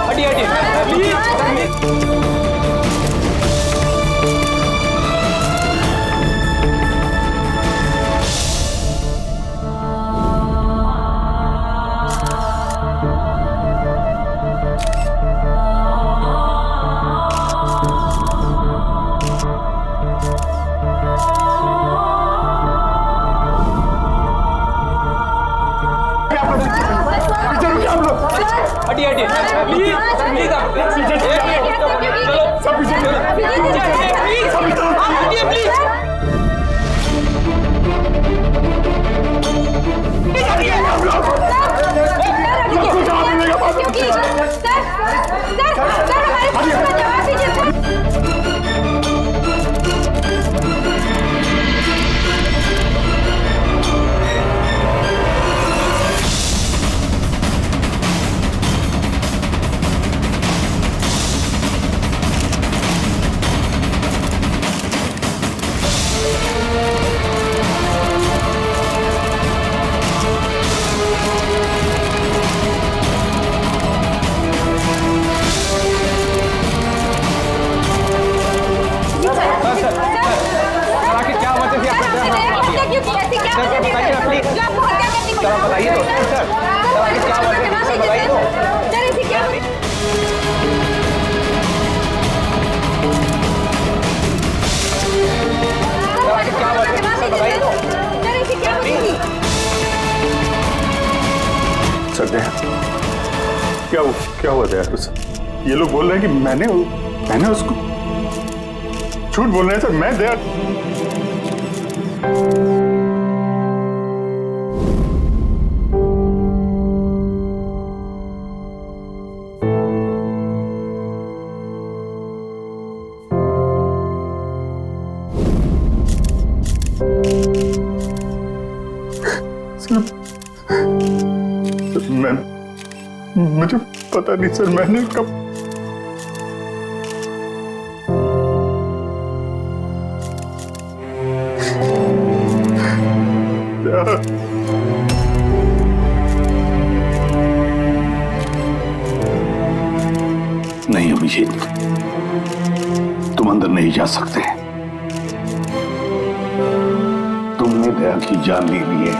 हटिए प्लीज। हटिए please please आप चलो सब पीछे प्लीज आप हटिए प्लीज। बताइए तो सर, क्या बताइए तो सर क्या हुआ दया को सर? ये लोग बोल रहे हैं कि मैंने उसको झूठ बोल रहे हैं सर। मैं दया मुझे पता नहीं सर। मैंने कब नहीं अभिजीत, तुम अंदर नहीं जा सकते। तुमने दया की जान ले ली है,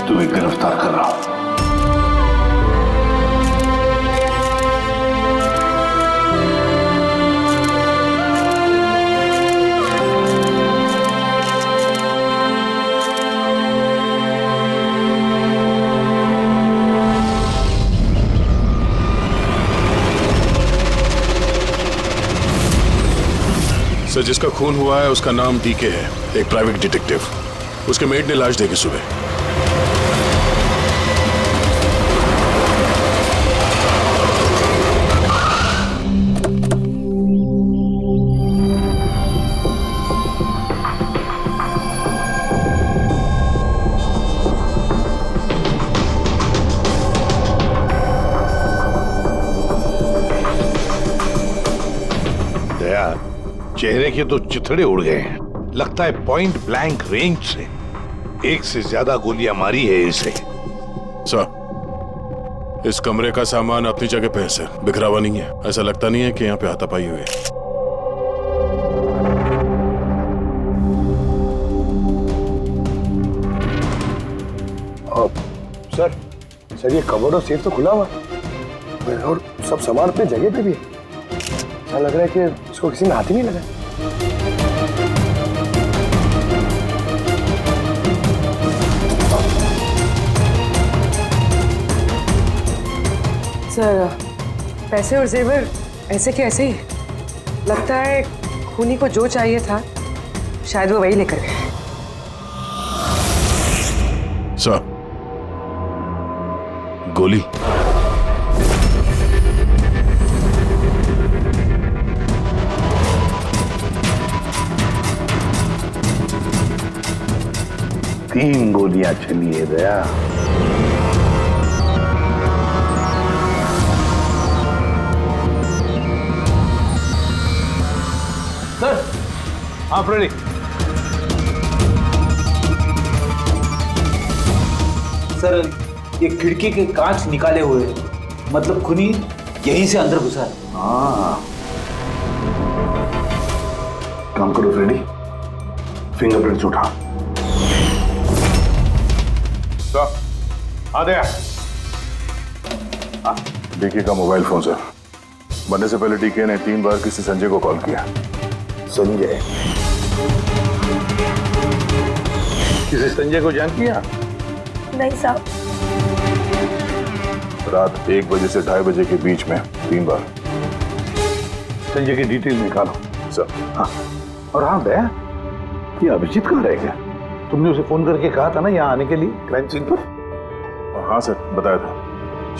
तुम्हें गिरफ्तार कर रहा हूं। सर, जिसका खून हुआ है उसका नाम डीके है, एक प्राइवेट डिटेक्टिव। उसके मेड ने लाश देखी सुबह। चेहरे के तो चिथड़े उड़ गए हैं। लगता है पॉइंट ब्लैंक रेंज से एक से ज्यादा गोलियां मारी है इसे। सर, इस कमरे का सामान अपनी जगह पे है सर, बिखरा हुआ नहीं है। ऐसा लगता नहीं है कि यहाँ पे हाथापाई हुई है। सर ये कबर्ड और सेफ तो खुला हुआ है और सब सामान अपनी जगह पे भी है। ऐसा लग रहा है कि इसको किसी ने हाथ ही नहीं लगा। सर, पैसे और जेवर ऐसे के ऐसे ही। लगता है खूनी को जो चाहिए था शायद वो वही लेकर गए। सर, गोली। तीन गोलियां चली है दया। सर, आप रेडी? सर, ये खिड़की के कांच निकाले हुए हैं मतलब खूनी यहीं से अंदर घुसा है। हाँ, काम करो फ्रेडी, फिंगरप्रिंट्स उठा। तो आ गया। डीके का मोबाइल फोन सर। बनने से पहले डीके ने 3 बार किसी संजय को कॉल किया। संजय? किसी संजय को जान किया? नहीं साहब। रात 1 बजे से 2:30 बजे के बीच में 3 बार। संजय की डिटेल निकालो सर। हाँ, और हाँ दया, ये अभिजीत कहाँ रह गया? तुमने उसे फोन करके कहा था ना यहाँ आने के लिए क्राइम सीन पर? हाँ सर, बताया था।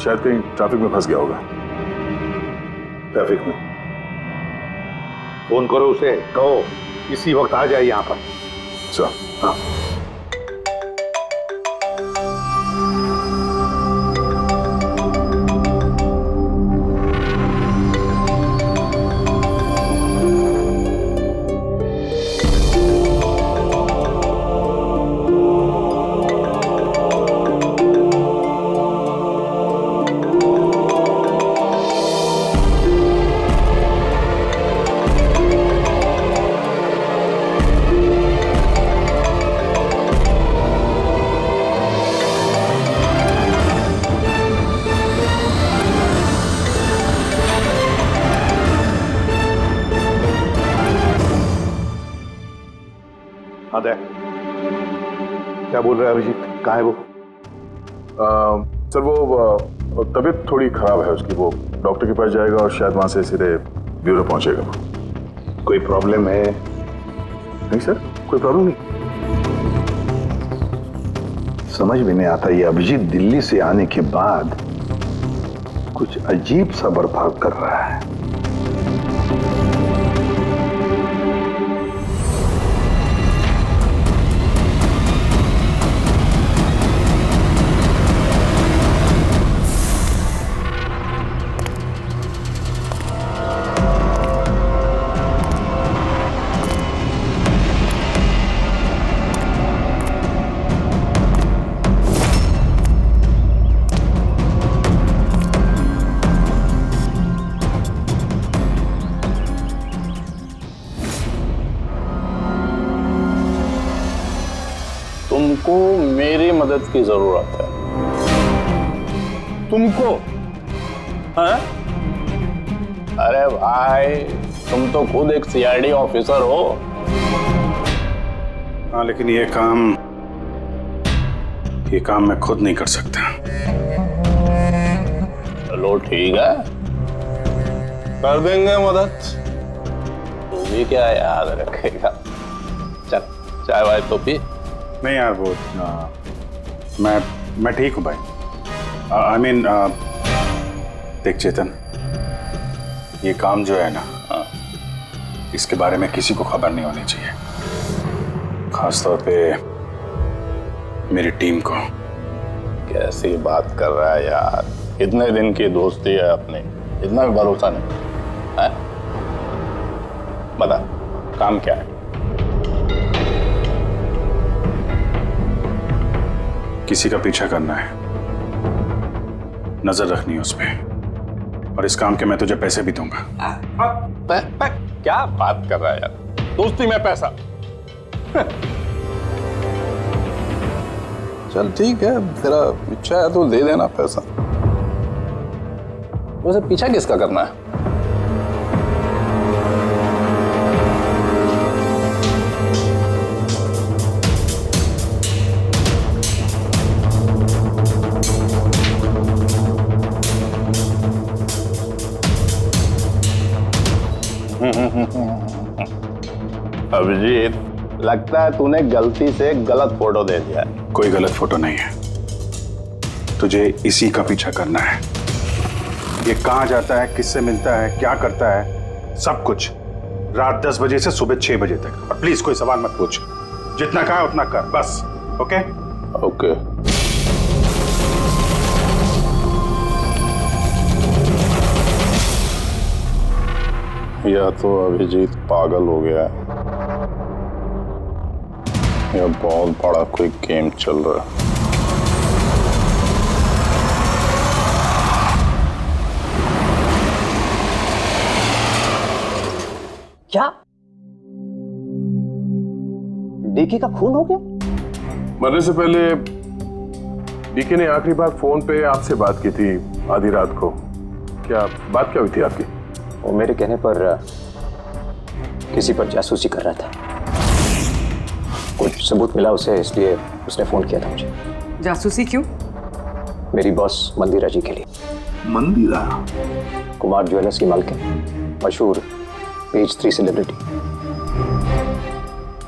शायद कहीं ट्रैफिक में फंस गया होगा। ट्रैफिक में? फोन करो उसे, कहो इसी वक्त आ जाए यहाँ पर। सर। हाँ। हाँ दया, क्या बोल रहा है अभिजीत? कहाँ है वो? सर वो तबीयत थोड़ी खराब है उसकी। वो डॉक्टर के पास जाएगा और शायद वहां से सीधे ब्यूरो पहुंचेगा। कोई प्रॉब्लम है? नहीं सर, कोई प्रॉब्लम नहीं। समझ में नहीं आता, ये अभिजीत दिल्ली से आने के बाद कुछ अजीब सा बर्ताव कर रहा है। तुमको मेरी मदद की जरूरत है। तुमको? हाँ? अरे भाई, तुम तो खुद एक सीआईडी ऑफिसर हो। हाँ, लेकिन ये काम मैं खुद नहीं कर सकता। चलो ठीक है, कर देंगे मदद। तू भी क्या याद रखेगा? चल चाय वाय तो पी। नहीं यार, वो मैं ठीक हूँ भाई। आई मीन देख चेतन, ये काम जो है ना, इसके बारे में किसी को खबर नहीं होनी चाहिए, खासतौर पे मेरी टीम को। कैसी बात कर रहा है यार? इतने दिन की दोस्ती है अपनी, इतना भी भरोसा नहीं है? बता, काम क्या है? किसी का पीछा करना है, नजर रखनी है उस पे, और इस काम के मैं तुझे पैसे भी दूंगा। क्या बात कर रहा है यार? दोस्ती में पैसा? चल ठीक है, तेरा इच्छा है तो दे देना पैसा। वैसे पीछा किसका करना है? अभिजीत, लगता है तूने गलती से गलत फोटो दे दिया है। कोई गलत फोटो नहीं है, तुझे इसी का पीछा करना है। ये कहाँ जाता है, किससे मिलता है, क्या करता है, सब कुछ रात 10 बजे से सुबह 6 बजे तक। और प्लीज कोई सवाल मत पूछ, जितना कहा उतना कर बस। ओके? ओके। या तो अभिजीत पागल हो गया है, या बहुत बड़ा कोई गेम चल रहा है। क्या डीके का खून हो गया? मरने से पहले डीके ने आखिरी बार फोन पे आपसे बात की थी आधी रात को। क्या बात क्या हुई थी आपकी? वो मेरे कहने पर किसी पर जासूसी कर रहा था। कुछ सबूत मिला उसे, इसलिए उसने फोन किया था मुझे। जासूसी क्यों? मेरी बॉस मंदिरा जी के लिए। मंदिरा? कुमार ज्वेलर्स की मालकिन, मशहूर पेज 3 सेलिब्रिटी।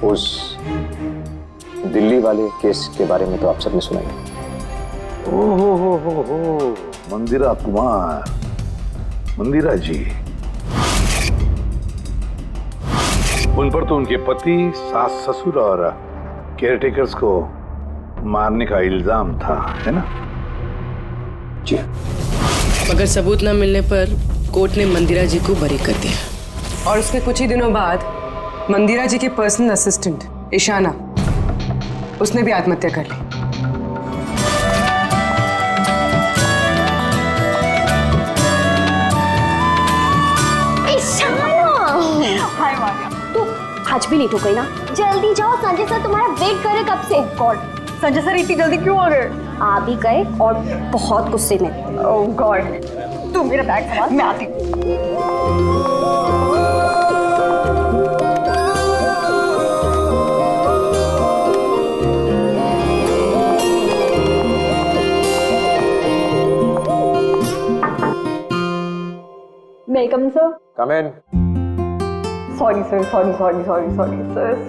उस दिल्ली वाले केस के बारे में तो आप सबने सुना ही। ओहो, मंदिरा कुमार, मंदिरा जी। उन पर तो उनके पति, सास ससुर और केयरटेकर्स को मारने का इल्जाम था, है ना? जी। मगर सबूत न मिलने पर कोर्ट ने मंदिरा जी को बरी कर दिया। और उसके कुछ ही दिनों बाद मंदिरा जी के पर्सनल असिस्टेंट ईशाना, उसने भी आत्महत्या कर ली। हाय मारिया, तू आज भी लेट हो गई ना? जल्दी जाओ, संजय सर तुम्हारा वेट कर रहे कब से। गॉड, संजय सर इतनी जल्दी क्यों आ गए? आ भी गए और बहुत गुस्से में। ओह गॉड, तू मेरा बैग संभाल, मैं आती हूँ। May I come, sir? Come in. Sorry, sir. Sorry, sir.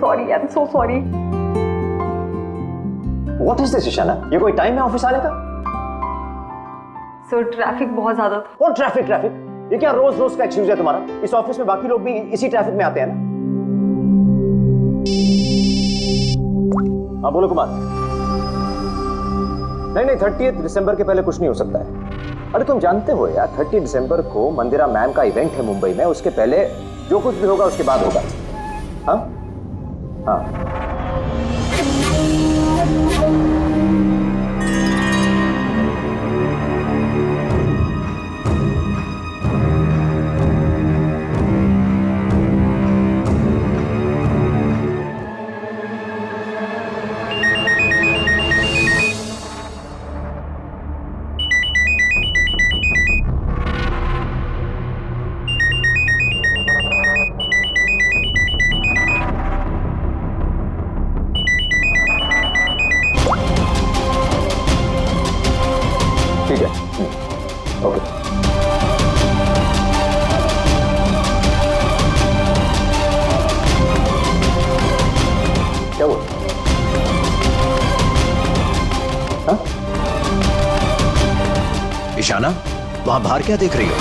Sorry, I'm so sorry. What is this, Ishana? ये कोई टाइम है ऑफिस आने का? सर ट्रैफिक बहुत ज्यादा था। और ट्रैफिक? ये क्या रोज रोज का एक्सक्यूज है तुम्हारा? इस ऑफिस में बाकी लोग भी इसी ट्रैफिक में आते हैं ना? हाँ बोलो कुमार। नहीं, 30 दिसंबर के पहले कुछ नहीं हो सकता है। अरे तुम जानते हो यार, 30 दिसंबर को मंदिरा मैम का इवेंट है मुंबई में। उसके पहले जो कुछ भी होगा उसके बाद होगा। हाँ हाँ। ईशाना, वहां बाहर क्या देख रही हो?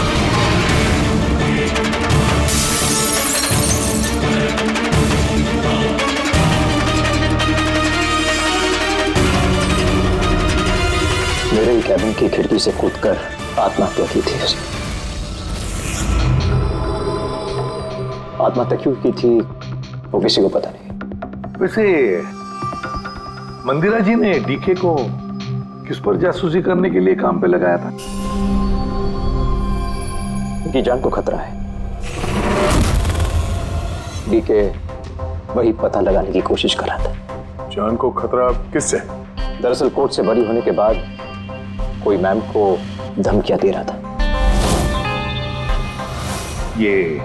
मेरे ही कैबिन की खिड़की से कूदकर आत्महत्या की थी उसने। आत्महत्या क्यों की थी वो किसी को पता नहीं। वैसे मंदिरा जी ने डीके को किस पर जासूसी करने के लिए काम पे लगाया था? उनकी जान को खतरा है। डीके वही पता लगाने की कोशिश कर रहा था। जान को खतरा किससे? दरअसल कोर्ट से बरी होने के बाद कोई मैम को धमकियां दे रहा था। ये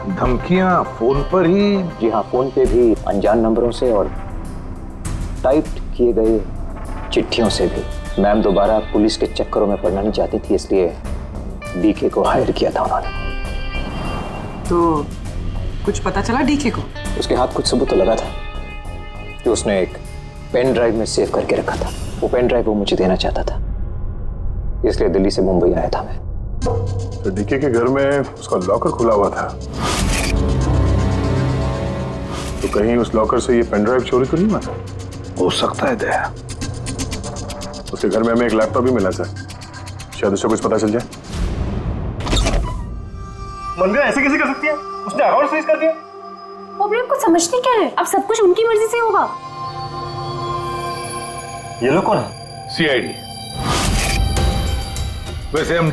धमकियां फोन पर ही? जी हाँ, फोन पे भी, अनजान नंबरों से और टाइप किए गए चिट्ठियों से भी। मैम दोबारा पुलिस के चक्करों में पड़ना नहीं चाहती थी, इसलिए डीके को हायर किया था उन्होंने। तो कुछ पता चला डीके को? उसके हाथ कुछ सबूत तो लगा था कि उसने एक पेन ड्राइव में सेव करके रखा था। वो पेन ड्राइव वो मुझे देना चाहता था, इसलिए दिल्ली से मुंबई आया था मैं। तो डीके के घर में उसका लॉकर खुला हुआ था, तो कहीं उस लॉकर से ये पेन ड्राइव चोरी तो नहीं हुआ था? हो सकता है दया। उसके घर में हमें एक लैपटॉप भी मिला था, शायद उससे कुछ पता चल जाए। मंदिरा ऐसे कैसे कर सकती है? उसने अकाउंट फ्रीज कर दिया। वो भी आपको समझते क्या है? अब सब कुछ उनकी मर्जी से होगा। ये लोग कौन है? सीआईडी। वैसे हम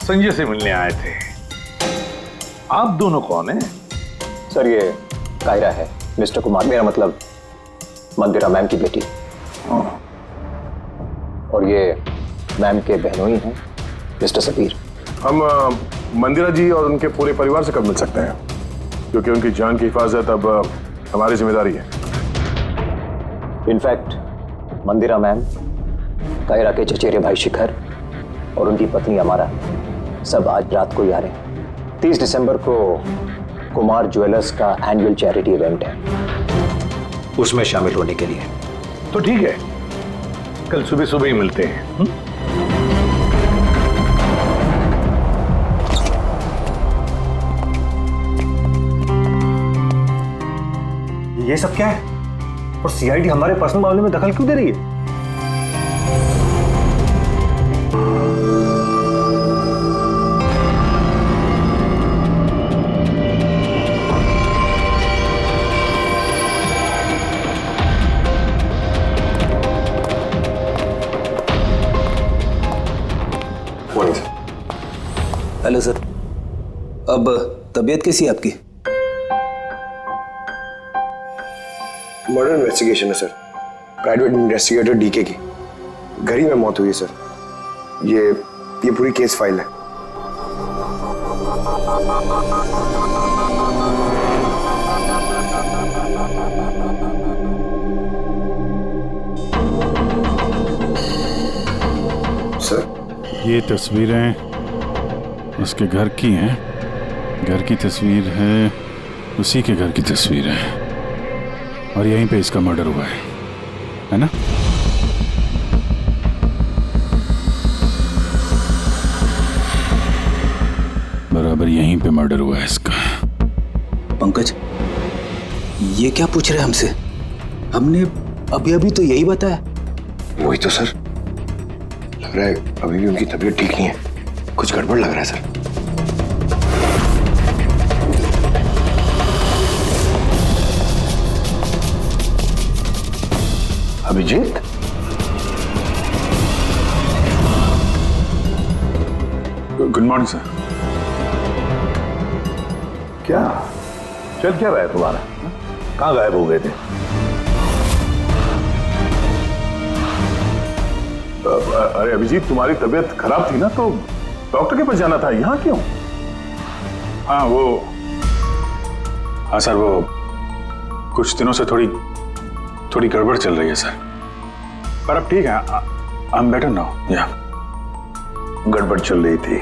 संजय से मिलने आए थे। आप दोनों कौन हैं? सर ये कायरा है, मिस्टर कुमार, मेरा मतलब मंदिरा मैम की बेटी। और ये मैम के बहनोई हैं, मिस्टर सबीर। हम मंदिरा जी और उनके पूरे परिवार से कब मिल सकते हैं, क्योंकि उनकी जान की हिफाजत अब हमारी जिम्मेदारी है। इनफैक्ट मंदिरा मैम, कायरा के चचेरे भाई शिखर और उनकी पत्नी अमारा सब आज रात को ही आ रहे हैं। 30 दिसंबर को कुमार ज्वेलर्स का एनुअल चैरिटी इवेंट है, उसमें शामिल होने के लिए। तो ठीक है, कल सुबह सुबह ही मिलते हैं। ये सब क्या है? और सीआईडी हमारे पर्सनल मामले में दखल क्यों दे रही है? हेलो सर, अब तबीयत कैसी है आपकी? मर्डर इन्वेस्टिगेशन है सर, प्राइवेट इन्वेस्टिगेटर डीके की घर ही में मौत हुई है सर। ये पूरी केस फाइल है। सर ये तस्वीरें उसके घर की हैं, घर की तस्वीर है, उसी के घर की तस्वीर है, और यहीं पे इसका मर्डर हुआ है ना? बराबर यहीं पे मर्डर हुआ है इसका। पंकज, ये क्या पूछ रहे हैं हमसे? हमने अभी अभी तो यही बताया। वही तो सर, लग रहा है अभी भी उनकी तबीयत ठीक नहीं है, कुछ गड़बड़ लग रहा है sir. Abhijeet, good morning sir. क्या चल क्या रहा है तुम्हारा? कहाँ गायब हो गए थे? अरे अभिजीत, तुम्हारी तबीयत खराब थी ना, तो डॉक्टर के पास जाना था, यहाँ क्यों? हाँ सर, वो कुछ दिनों से थोड़ी गड़बड़ चल रही है सर, पर अब ठीक है। I am better now. या गड़बड़ चल रही थी।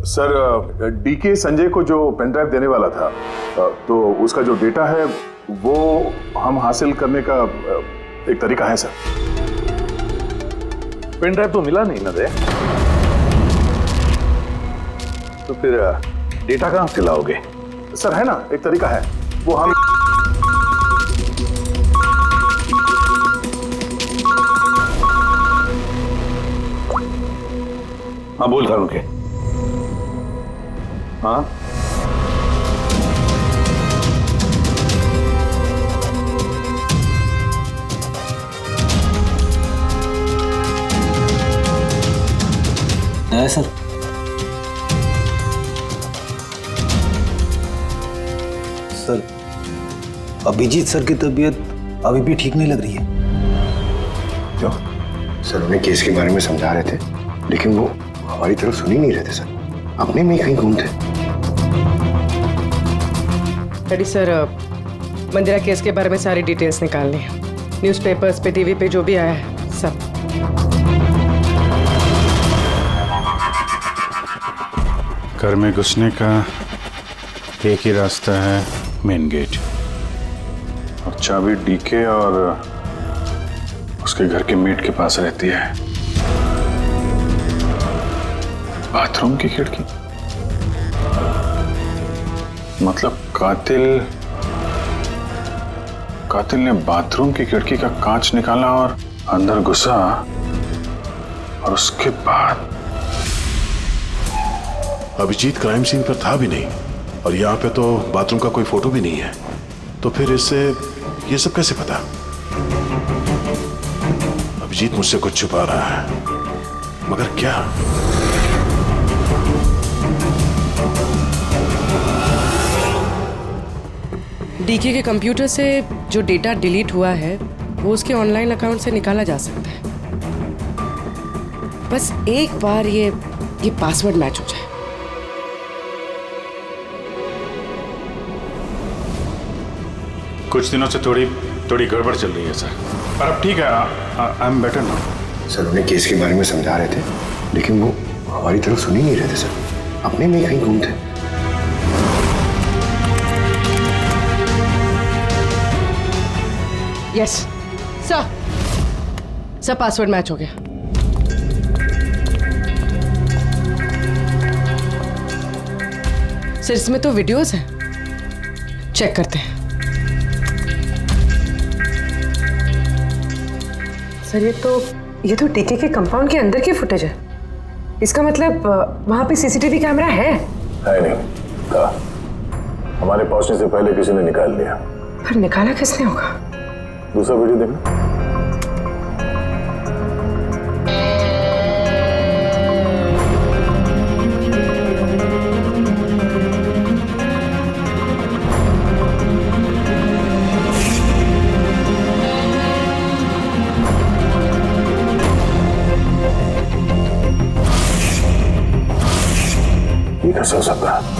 सर, डीके संजय को जो पेन ड्राइव देने वाला था, तो उसका जो डेटा है वो हम हासिल करने का एक तरीका है सर। पेन ड्राइव तो मिला नहीं ना दे, तो फिर डेटा कहां से लाओगे? सर है ना, एक तरीका है, वो हम हाँ बोल करूं के? हाँ है सर। सर, अभिजीत सर की तबीयत अभी भी ठीक नहीं लग रही है। क्यों? सर उन्हें केस के बारे में समझा रहे थे, लेकिन वो हमारी तरफ सुन ही नहीं रहे थे सर, अपने में ही कहीं गुम थे। डैडी सर, मंदिरा केस के बारे में सारी डिटेल्स निकालनी है, न्यूज़पेपर्स पे, टीवी पे जो भी आया है सब। घर में घुसने का एक ही रास्ता है, मेन गेट, और चाबी डीके और उसके घर के मेट के पास रहती है। बाथरूम की खिड़की, मतलब कातिल ने बाथरूम की खिड़की का कांच निकाला और अंदर घुसा, और उसके बाद अभिजीत क्राइम सीन पर था भी नहीं, और यहाँ पे तो बाथरूम का कोई फोटो भी नहीं है, तो फिर इससे ये सब कैसे पता? अभिजीत मुझसे कुछ छुपा रहा है, मगर क्या? डीके के कंप्यूटर से जो डेटा डिलीट हुआ है वो उसके ऑनलाइन अकाउंट से निकाला जा सकता है। बस एक बार ये पासवर्ड मैच हो जाए। कुछ दिनों से थोड़ी गड़बड़ चल रही है सर, पर अब ठीक है। I am better now. Sir उन्हें केस के बारे में समझा रहे थे, लेकिन वो हमारी तरफ सुन ही नहीं रहे थे सर, अपने में कहीं गुम थे। यस सर पासवर्ड मैच हो गया। सर इसमें तो वीडियोस हैं, चेक करते हैं। सर ये तो डीके के कंपाउंड के अंदर की फुटेज है। इसका मतलब वहां पे सीसीटीवी कैमरा है नहीं कहा, हमारे पहुंचने से पहले किसी ने निकाल लिया। पर निकाला किसने होगा? दूसरा वीडियो देखना। ये कैसे हो सकता है?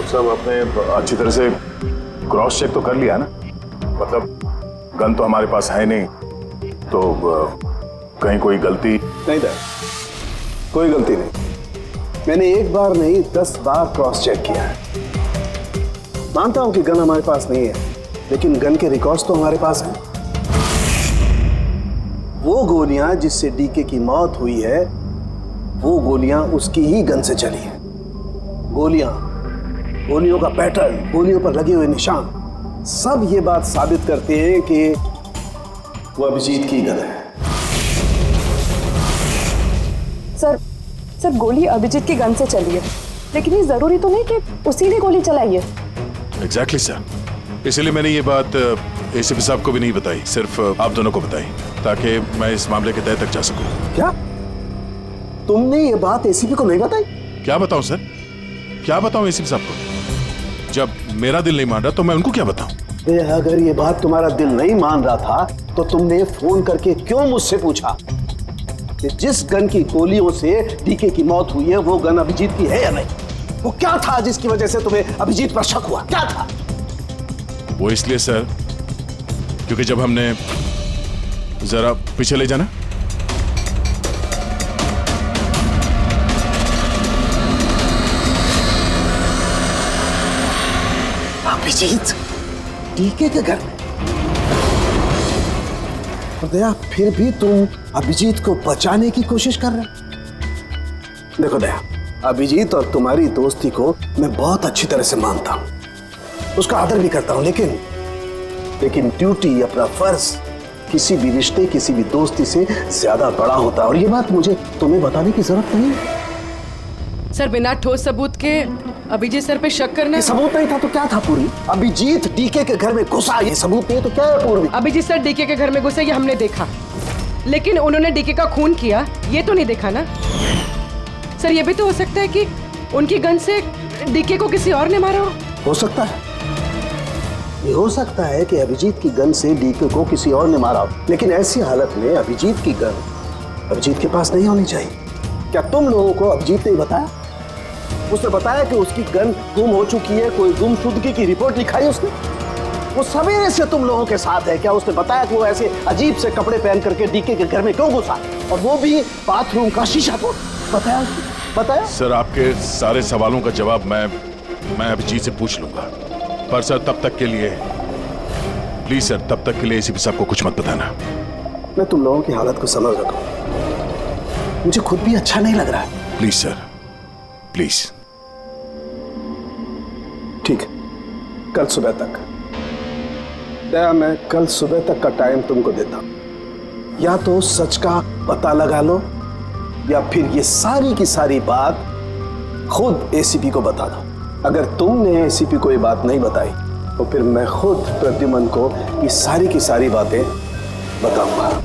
सब आपने अच्छी तरह से क्रॉस चेक तो कर लिया ना? मतलब गन तो हमारे पास है नहीं, तो कहीं कोई गलती नहीं था, कोई गलती नहीं। मैंने एक बार नहीं 10 बार क्रॉस चेक किया है। मानता हूं कि गन हमारे पास नहीं है, लेकिन गन के रिकॉर्ड्स तो हमारे पास हैं। वो गोलियां जिससे डीके की मौत हुई है, वो गोलियां उसकी ही गन से चली है। गोलियों का पैटर्न, गोलियों पर लगे हुए निशान, सब ये बात साबित करते हैं कि वो अभिजीत की गन है। सर गोली अभिजीत की गन से चली है, लेकिन ये जरूरी तो नहीं कि उसी ने गोली चलाई है। एग्जैक्टली सर, इसलिए मैंने ये बात एसीपी साहब को भी नहीं बताई, सिर्फ आप दोनों को बताई, ताकि मैं इस मामले के तह तक जा सकूं। क्या तुमने ये बात एसीपी को नहीं बताई? क्या बताऊं सर, क्या बताऊं एसीपी साहब को? जब मेरा दिल नहीं मान रहा तो मैं उनको क्या बताऊं? अगर ये बात तुम्हारा दिल नहीं मान रहा था तो तुमने फोन करके क्यों मुझसे पूछा कि जिस गन की गोलियों से डीके की मौत हुई है वो गन अभिजीत की है या नहीं? वो क्या था जिसकी वजह से तुम्हें अभिजीत पर शक हुआ? क्या था वो? इसलिए सर क्योंकि जब हमने, जरा पीछे ले जाना। अभिजीत डीके के घर में? दया, फिर भी तुम अभिजीत को बचाने की कोशिश कर रहे? देखो दया, अभिजीत और तुम्हारी दोस्ती को मैं बहुत अच्छी तरह से मानता हूं, उसका आदर भी करता हूं, लेकिन ड्यूटी, अपना फर्ज किसी भी रिश्ते, किसी भी दोस्ती से ज्यादा बड़ा होता है, और ये बात मुझे तुम्हें बताने की जरूरत नहीं है। सर बिना ठोस सबूत के अभिजीत सर पे शक करना? सबूत नहीं था तो क्या था पूरी? अभिजीत डीके के घर में घुसा, ये सबूत नहीं तो क्या है पूर्वी? अभिजीत सर डीके के घर में घुसे ये हमने देखा, लेकिन उन्होंने डीके का खून किया ये तो नहीं देखा ना। सर ये भी तो हो सकता है कि उनकी गन से डीके को किसी और ने मारा हो सकता है, ये हो सकता है कि अभिजीत की गन से डीके को किसी और ने मारा हो, लेकिन ऐसी हालत में अभिजीत की गन अभिजीत के पास नहीं होनी चाहिए। क्या तुम लोगों को अभिजीत ने बताया? उसने बताया कि उसकी गन गुम हो चुकी है, कोई गुमशुदगी की रिपोर्ट लिखाई उसने? वो सवेरे से तुम लोगों के साथ है, क्या उसने बताया कि वो ऐसे अजीब से कपड़े पहन करके डीके के घर में क्यों घुसा, और वो भी बाथरूम का शीशा तोड़? बताया उसने? बताया? सर आपके सारे सवालों का जवाब मैं अभिजीत से पूछ लूंगा, पर सर तब तक के लिए प्लीज सर, तब तक के लिए एसीपी साहब को कुछ मत बताना। मैं तुम लोगों की हालत को समझ रहा हूं, मुझे खुद भी अच्छा नहीं लग रहा है। Please sir, please. ठीक है, कल सुबह तक। दया, मैं कल सुबह तक का टाइम तुमको देता हूं। या तो सच का पता लगा लो या फिर ये सारी की सारी बात खुद एसीपी को बता दो। अगर तुमने एसीपी को ये बात नहीं बताई तो फिर मैं खुद प्रद्युमन को ये सारी की सारी बातें बताऊंगा।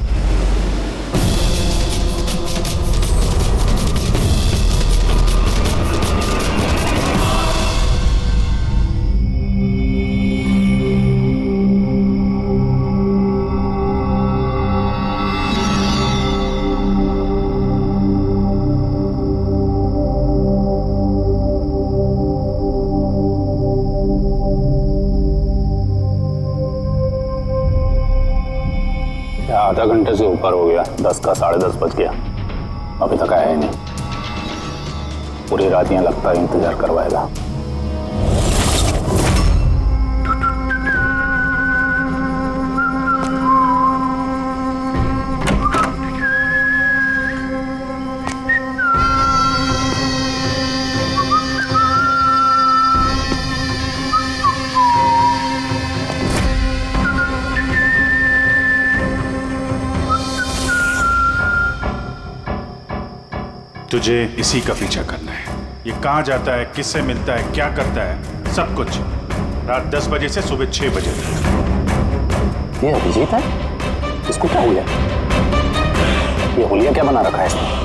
आधा घंटे से ऊपर हो गया, 10 का 10:30 बज गया, अभी तक आया ही नहीं। पूरी रात यहाँ लगता है इंतजार करवाएगा। तुझे इसी का पीछा करना है। ये कहाँ जाता है, किससे मिलता है, क्या करता है, सब कुछ रात 10 बजे से सुबह 6 बजे तक। ये अभिजीत है? इसको क्या हुआ? ये होलिया क्या बना रखा है इसने?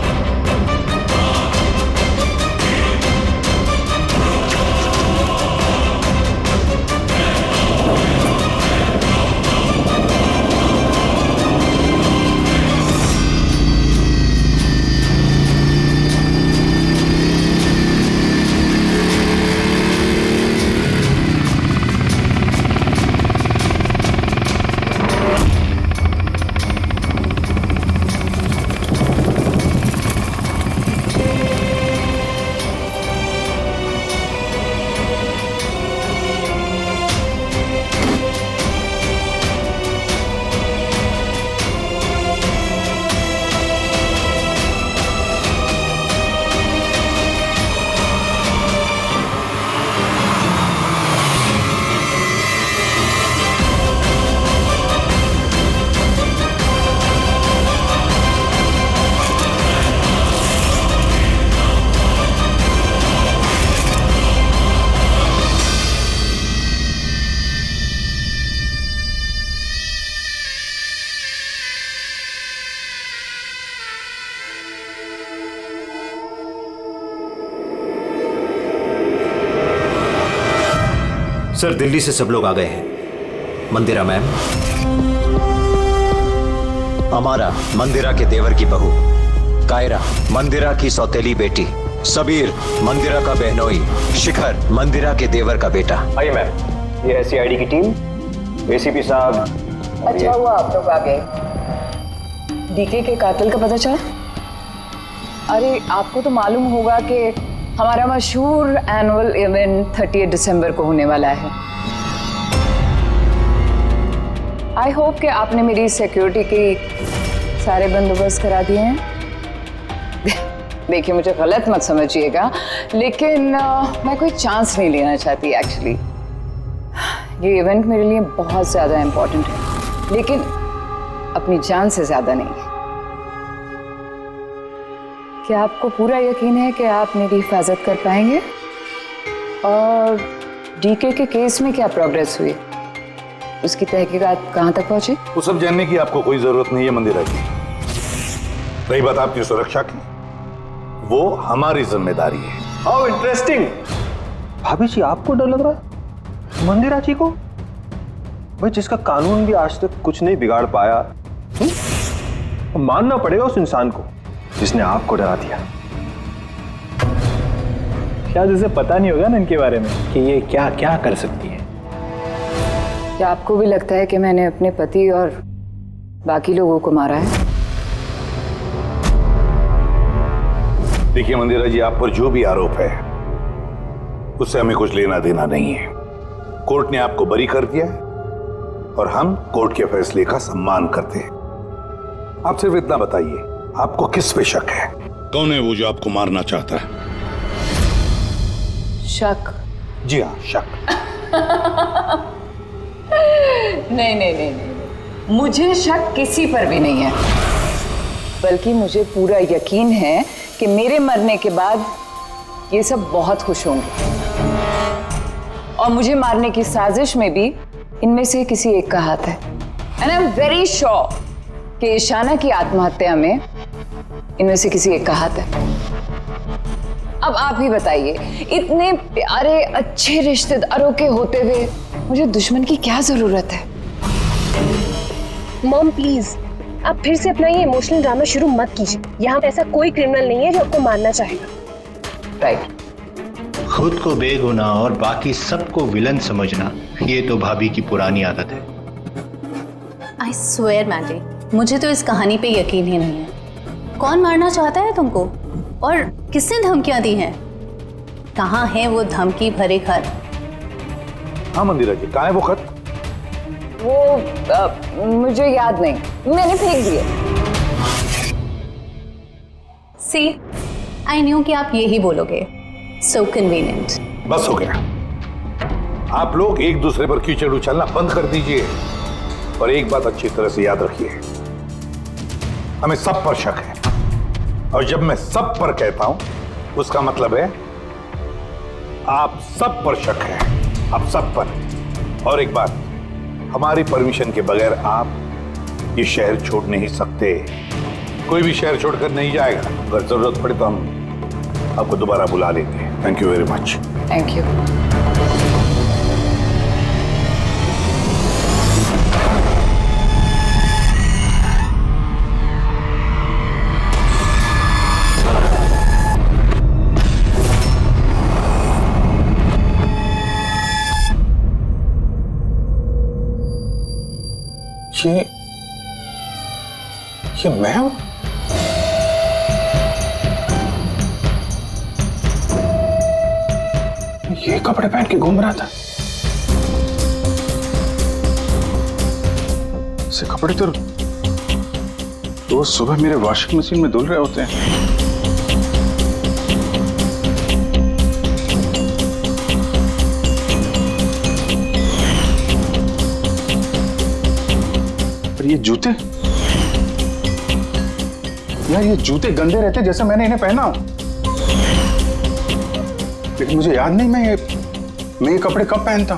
सर, दिल्ली से सब लोग आ गए हैं। मंदिरा मैम, अमारा मंदिरा के देवर की बहू, कायरा मंदिरा की सौतेली बेटी, सबीर मंदिरा का बहनोई, शिखर मंदिरा के देवर का बेटा। आइए मैम, ये है सीआईडी की टीम, एसीपी साहब। अच्छा हुआ आप लोग आ गए। डीके के कातिल का पता चला? अरे आपको तो मालूम होगा कि हमारा मशहूर एनुअल इवेंट 30 दिसंबर को होने वाला है। आई होप कि आपने मेरी सिक्योरिटी की सारे बंदोबस्त करा दिए हैं। देखिए, मुझे गलत मत समझिएगा, लेकिन मैं कोई चांस नहीं लेना चाहती एक्चुअली। ये इवेंट मेरे लिए बहुत ज़्यादा इम्पोर्टेंट है, लेकिन अपनी जान से ज़्यादा नहीं। क्या आपको पूरा यकीन है कि आप मेरी हिफाजत कर पाएंगे? और डीके के केस में क्या प्रोग्रेस हुई? उसकी तहकीकात कहाँ तक पहुंची? वो सब जानने की आपको कोई जरूरत नहीं है मंदिरा जी। रही बात आपकी सुरक्षा की, वो हमारी जिम्मेदारी है। How interesting. भाभी जी, आपको डर लग रहा है मंदिरा जी को? भाई, जिसका कानून भी आज तक कुछ नहीं बिगाड़ पाया, मानना पड़ेगा उस इंसान को जिसने आपको डरा दिया। शायद इसे पता नहीं होगा ना इनके बारे में कि ये क्या क्या कर सकती है। क्या आपको भी लगता है कि मैंने अपने पति और बाकी लोगों को मारा है? देखिए मंदिरा जी, आप पर जो भी आरोप है उससे हमें कुछ लेना देना नहीं है। कोर्ट ने आपको बरी कर दिया है और हम कोर्ट के फैसले का सम्मान करते हैं। आप सिर्फ इतना बताइए, आपको किस पे शक है? कौन है वो जो आपको मारना चाहता है? शक जी हाँ, शक। नहीं नहीं नहीं नहीं, मुझे शक किसी पर भी नहीं है, बल्कि मुझे पूरा यकीन है कि मेरे मरने के बाद ये सब बहुत खुश होंगे और मुझे मारने की साजिश में भी इनमें से किसी एक का हाथ है। And I am very sure कि ईशाना की आत्महत्या में इनमें से किसी एक का हाथ है। अब आप ही बताइए, इतने प्यारे अच्छे रिश्तेदारों के होते हुए मुझे दुश्मन की क्या जरूरत है? मॉम प्लीज, आप फिर से अपना ये इमोशनल ड्रामा शुरू मत कीजिए। यहाँ पे ऐसा कोई क्रिमिनल नहीं है जो आपको मारना चाहेगा। राइट। खुद को बेगुनाह और बाकी सबको विलन समझना, ये तो भाभी की पुरानी आदत है। आई स्वेयर मैंडी, मुझे तो इस कहानी पे यकीन ही नहीं है। कौन मारना चाहता है तुमको और किसने धमकियां दी हैं? कहाँ है वो धमकी भरे खत? हाँ मंदिरा जी, कहाँ है वो खत? वो मुझे याद नहीं, मैंने फेंक दिए। सी, आई न्यू कि आप यही बोलोगे। सो कन्वीनियंट। बस हो गया। आप लोग एक दूसरे पर कीचड़ उछलना बंद कर दीजिए और एक बात अच्छी तरह से याद रखिए, हमें सब पर शक है और जब मैं सब पर कहता हूं उसका मतलब है आप सब पर शक है, आप सब पर। और एक बात, हमारी परमिशन के बगैर आप ये शहर छोड़ नहीं सकते। कोई भी शहर छोड़कर नहीं जाएगा। अगर जरूरत पड़े तो हम आपको दोबारा बुला लेंगे। Thank you very much. Thank you. ये मैं हूं? ये कपड़े पहन के घूम रहा था। ऐसे कपड़े तो रोज सुबह मेरे वॉशिंग मशीन में धुल रहे होते हैं। पर ये जूते, यार ये जूते गंदे रहते जैसे मैंने इन्हें पहना हो। लेकिन मुझे याद नहीं मैं ये कपड़े कब पहनता।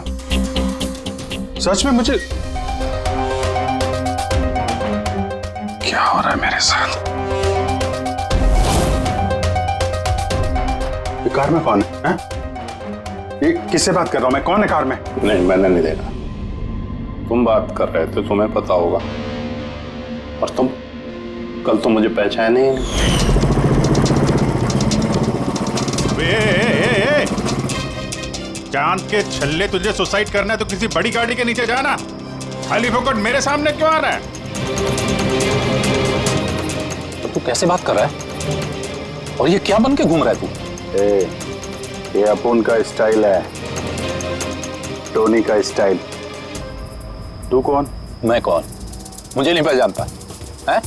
सच में मुझे क्या हो रहा है मेरे साथ? ये कार में कौन है? ये किससे बात कर रहा हूं मैं? कौन है कार में? नहीं, मैंने नहीं देखा। तुम बात कर रहे थे, तुम्हें पता होगा। और तुम कल तो मुझे पहचाने ही नहीं। चांद के छल्ले, तुझे सुसाइड करना है तो किसी बड़ी गाड़ी के नीचे जाना। खाली फोकट मेरे सामने क्यों आ रहा है? तो तू कैसे बात कर रहा है? और ये क्या बन के घूम रहा है तू? ये अपुन का स्टाइल है, टोनी का स्टाइल। तू कौन? मैं कौन? मुझे नहीं पहचानता है?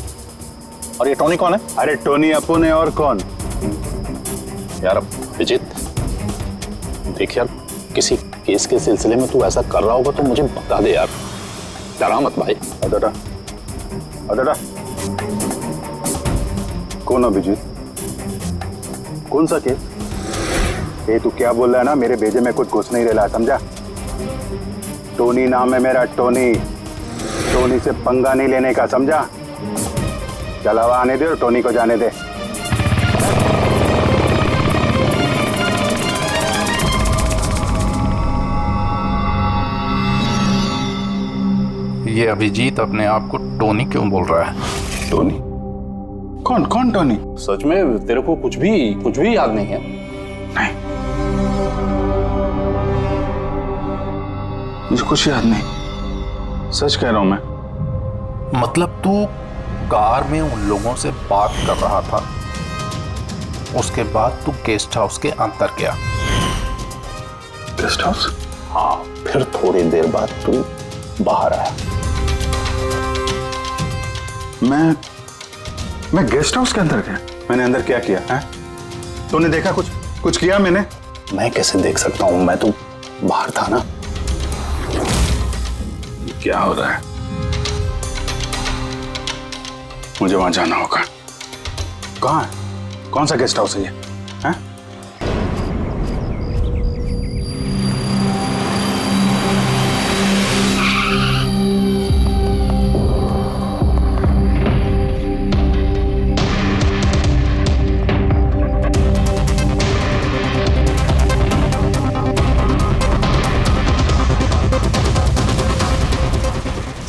और ये टोनी कौन है? अरे टोनी अपुन है और कौन? यार अभिजीत, देख यार, किसी केस के सिलसिले में तू ऐसा कर रहा होगा तो मुझे बता दे यार। डरा मत भाई। अदादा, अदादा। कौन अभिजीत? कौन सा केस? ये तू क्या बोल रहा है ना, मेरे भेजे में कुछ घुस नहीं रहा, समझा? टोनी नाम है मेरा, टोनी। टोनी से पंगा नहीं लेने का, समझा? चल हवा आने दे और टोनी को जाने दे। ये अभिजीत अपने आप को टोनी क्यों बोल रहा है? टोनी? कौन कौन टोनी? सच में तेरे को कुछ भी याद नहीं है? नहीं, मुझे कुछ याद नहीं, सच कह रहा हूं मैं। मतलब तू कार में उन लोगों से बात कर रहा था, उसके बाद तू गेस्ट हाउस के अंदर गया। Guest house? हाँ, फिर थोड़ी देर बाद तू बाहर आया। मैं गेस्ट हाउस के अंदर गया? मैंने अंदर क्या किया है? तूने देखा कुछ किया मैंने? मैं कैसे देख सकता हूँ? मैं तो बाहर था ना। क्या हो रहा है? मुझे वहां जाना होगा। कहाँ है? कौन सा गेस्ट हाउस है ये? हैं?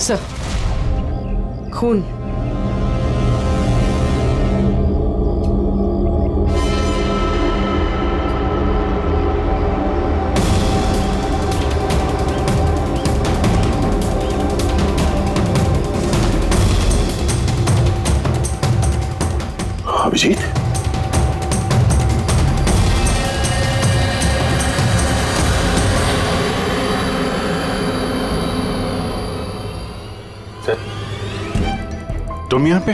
सर, खून। अभिजीत, तुम यहाँ पे?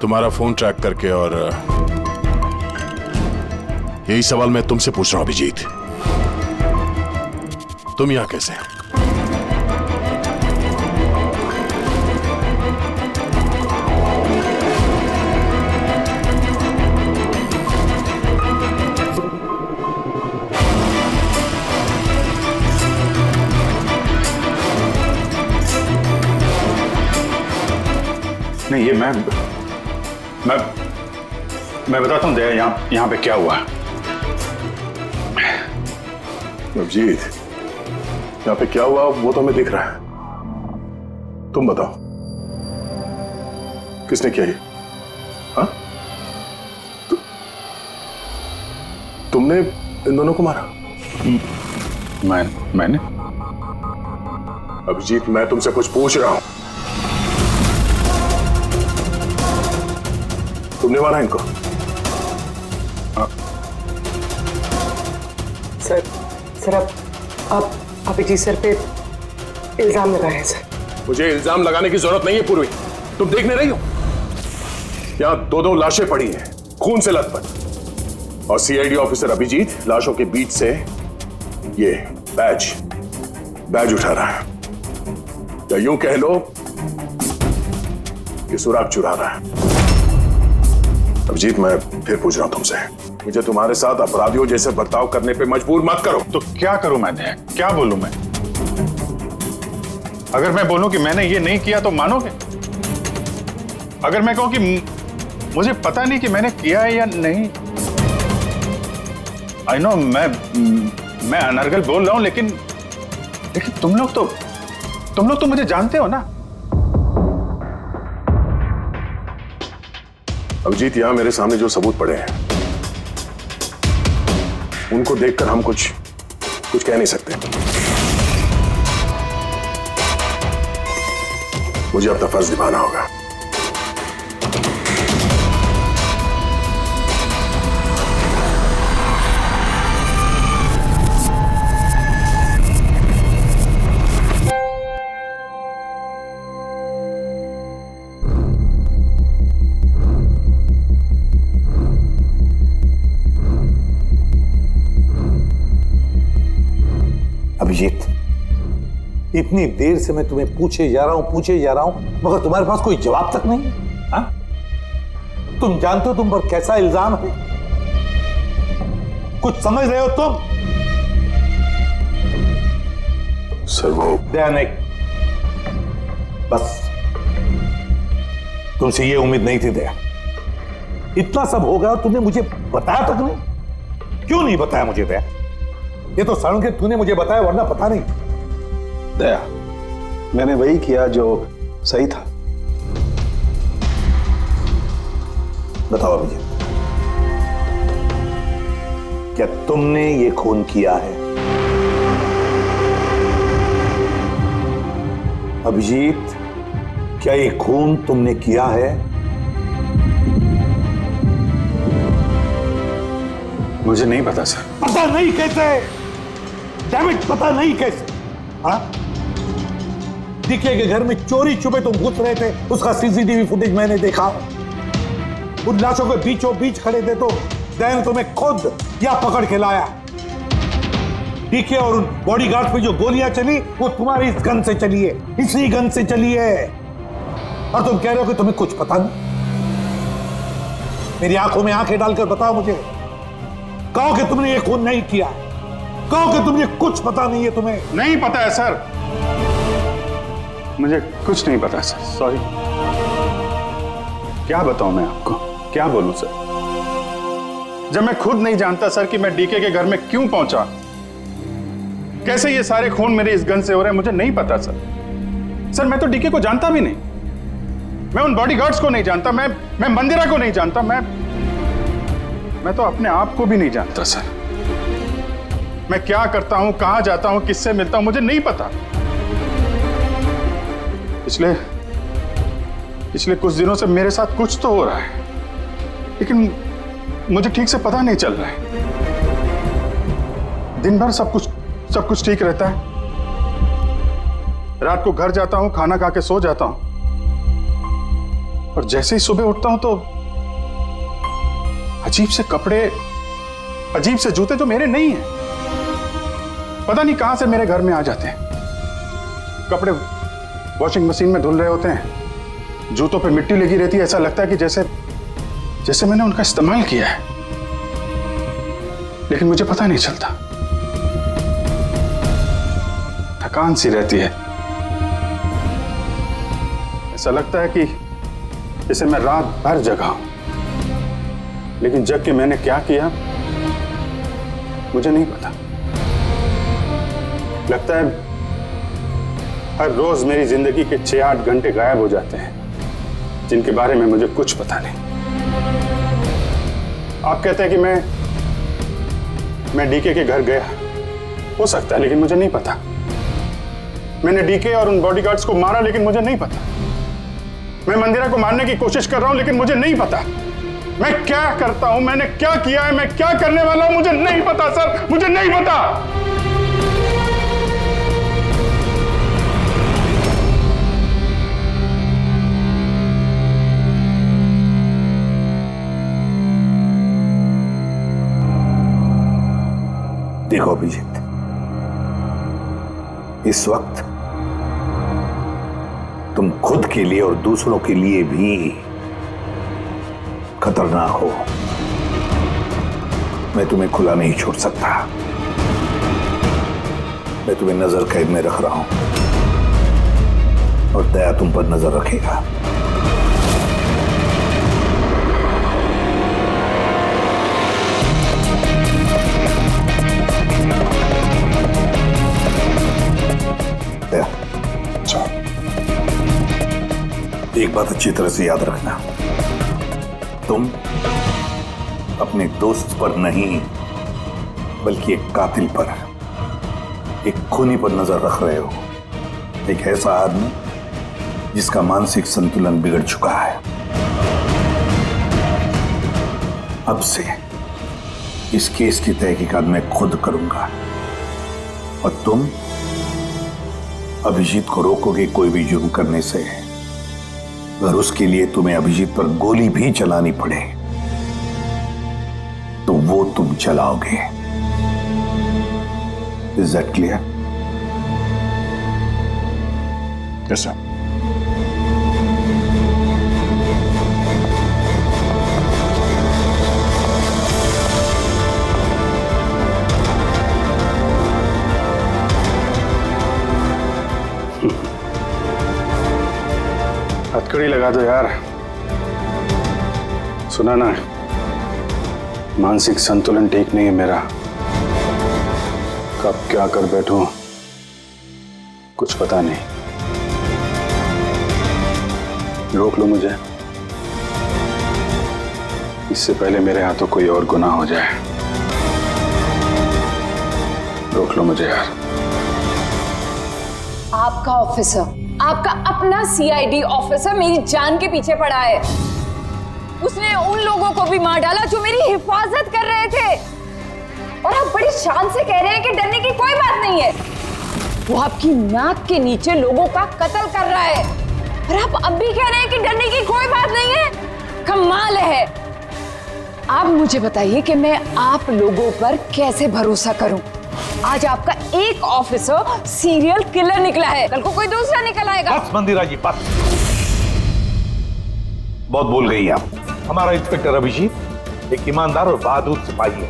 तुम्हारा फोन ट्रैक करके और यही सवाल मैं तुमसे पूछ रहा हूं अभिजीत, तुम यहां कैसे? नहीं, ये मैं बताता हूँ दया, यहाँ पे क्या हुआ। अभिजीत, यहाँ पे क्या हुआ वो तो हमें दिख रहा है। तुम बताओ, किसने किया ये? हाँ? तुमने इन दोनों को मारा? मैंने? अभिजीत, मैं तुमसे कुछ पूछ रहा हूं। तुमने मारा इनको? सर आप अभिजीत सर पे इल्जाम लगा है सर। मुझे इल्जाम लगाने की जरूरत नहीं है पूर्वी, तुम देखने रही हो यहां दो लाशें पड़ी हैं, खून से लथपथ, और सीआईडी ऑफिसर अभिजीत लाशों के बीच से ये बैज उठा रहा है, या यूं कह लो कि सुराग चुरा रहा है। अभिजीत, मैं फिर पूछ रहा हूं तुमसे, मुझे तुम्हारे साथ अपराधियों जैसे बर्ताव करने पे मजबूर मत करो। तो क्या करूं मैं? क्या बोलूं मैं? अगर मैं बोलूं कि मैंने ये नहीं किया तो मानोगे? अगर मैं कहूं कि मुझे पता नहीं कि मैंने किया है या नहीं? आई नो मैं अनर्गल बोल रहा हूं, लेकिन तुम लोग तो मुझे जानते हो ना। अभिजीत, यहां मेरे सामने जो सबूत पड़े हैं उनको देखकर हम कुछ कह नहीं सकते। मुझे अपना फर्ज निभाना होगा। अभिजीत, इतनी देर से मैं तुम्हें पूछे जा रहा हूं, मगर तुम्हारे पास कोई जवाब तक नहीं है। हाँ? तुम जानते हो तुम पर कैसा इल्जाम है? कुछ समझ रहे हो तुम? सर वो दया नहीं, बस तुमसे ये उम्मीद नहीं थी दया। इतना सब हो गया और तुमने मुझे बताया तक नहीं। क्यों नहीं बताया मुझे दया? ये तो सड़न के तूने मुझे बताया, वरना पता नहीं। दया, मैंने वही किया जो सही था। बताओ अभिजीत, क्या तुमने ये खून किया है? अभिजीत, क्या ये खून तुमने किया है? मुझे नहीं पता सर। पता नहीं कैसे? डैम इट, पता नहीं कैसे? हाँ? दिखे के घर में चोरी छुपे तुम घुस रहे थे, उसका सीसीटीवी फुटेज मैंने देखा। उन लाशों के बीचों बीच खड़े थे तो दैन तुम्हें खुद या पकड़ के लाया। डीके और उन बॉडीगार्ड पे जो गोलियां चली वो तुम्हारी इस गन से चली है, इसी गन से चली है। और तुम कह रहे हो कि तुम्हें कुछ पता नहीं। मेरी आंखों में आंखें डालकर बताओ मुझे, कहो कि तुमने ये खून नहीं किया, कहो कि तुमने कुछ पता नहीं है। तुम्हें नहीं पता है सर, मुझे कुछ नहीं पता सर, सॉरी। क्या बताऊं मैं आपको, क्या बोलूं सर, जब मैं खुद नहीं जानता सर कि मैं डीके के घर में क्यों पहुंचा, कैसे ये सारे खून मेरे इस गन से हो रहे हैं, मुझे नहीं पता सर। सर मैं तो डीके को जानता भी नहीं, मैं उन बॉडीगार्ड्स को नहीं जानता, मैं मंदिरा को नहीं जानता, मैं तो अपने आप को भी नहीं जानता सर। मैं क्या करता हूं, कहां जाता हूं, किससे मिलता हूं, मुझे नहीं पता। पिछले कुछ दिनों से मेरे साथ कुछ तो हो रहा है, लेकिन मुझे ठीक से पता नहीं चल रहा है। दिन भर सब कुछ ठीक रहता है, रात को घर जाता हूं, खाना खा के सो जाता हूं, और जैसे ही सुबह उठता हूं तो अजीब से कपड़े, अजीब से जूते जो मेरे नहीं हैं, पता नहीं कहां से मेरे घर में आ जाते हैं। कपड़े वॉशिंग मशीन में धुल रहे होते हैं, जूतों पे मिट्टी लगी रहती है, ऐसा लगता है कि जैसे मैंने उनका इस्तेमाल किया है, लेकिन मुझे पता नहीं चलता। थकान सी रहती है, ऐसा लगता है कि जैसे मैं रात भर जगा हूं, लेकिन जग के मैंने क्या किया मुझे नहीं पता। लगता है हर रोज मेरी जिंदगी के 6-8 घंटे गायब हो जाते हैं, जिनके बारे में मुझे कुछ पता नहीं। आप कहते हैं कि मैं डीके के घर गया, हो सकता है, लेकिन मुझे नहीं पता। मैंने डीके और उन बॉडीगार्ड्स को मारा, लेकिन मुझे नहीं पता। मैं मंदिरा को मारने की कोशिश कर रहा हूं, लेकिन मुझे नहीं पता। मैं क्या करता हूं, मैंने क्या किया है, मैं क्या करने वाला हूं, मुझे नहीं पता सर, मुझे नहीं पता। देखो अभिजीत, इस वक्त तुम खुद के लिए और दूसरों के लिए भी खतरनाक हो। मैं तुम्हें खुला नहीं छोड़ सकता, मैं तुम्हें नजर कैद में रख रहा हूं, और दया तुम पर नजर रखेगा। एक बात अच्छी तरह से याद रखना, तुम अपने दोस्त पर नहीं, बल्कि एक कातिल पर, एक खूनी पर नजर रख रहे हो। एक ऐसा आदमी जिसका मानसिक संतुलन बिगड़ चुका है। अब से इस केस की तहकीकात मैं खुद करूंगा, और तुम अभिजीत को रोकोगे कोई भी जुर्म करने से। अगर उसके लिए तुम्हें अभिजीत पर गोली भी चलानी पड़े तो वो तुम चलाओगे। Is that clear? Yes sir. हथकड़ी लगा दो यार। सुना ना, मानसिक संतुलन ठीक नहीं है मेरा, कब क्या कर बैठूं कुछ पता नहीं। रोक लो मुझे, इससे पहले मेरे हाथों कोई और गुनाह हो जाए। रोक लो मुझे यार। आपका ऑफिसर, आपका अपना सीआईडी ऑफिसर मेरी जान के पीछे पड़ा है। उसने उन लोगों को भी मार डाला जो मेरी हिफाजत कर रहे थे, और आप बड़ी शान से कह रहे हैं कि डरने की कोई बात नहीं है। वो आपकी नाक के नीचे लोगों का कत्ल कर रहा है, और आप अब भी कह रहे हैं कि डरने की कोई बात नहीं है। कमाल है। आप मुझे बताइए कि मैं आप लोगों पर कैसे भरोसा करूं? आज आपका एक ऑफिसर सीरियल किलर निकला है, कल को कोई दूसरा निकल आएगा। बस मंदिरा जी बस, बहुत बोल गई आप। हमारा इंस्पेक्टर अभिजीत एक ईमानदार और बहादुर सिपाही है,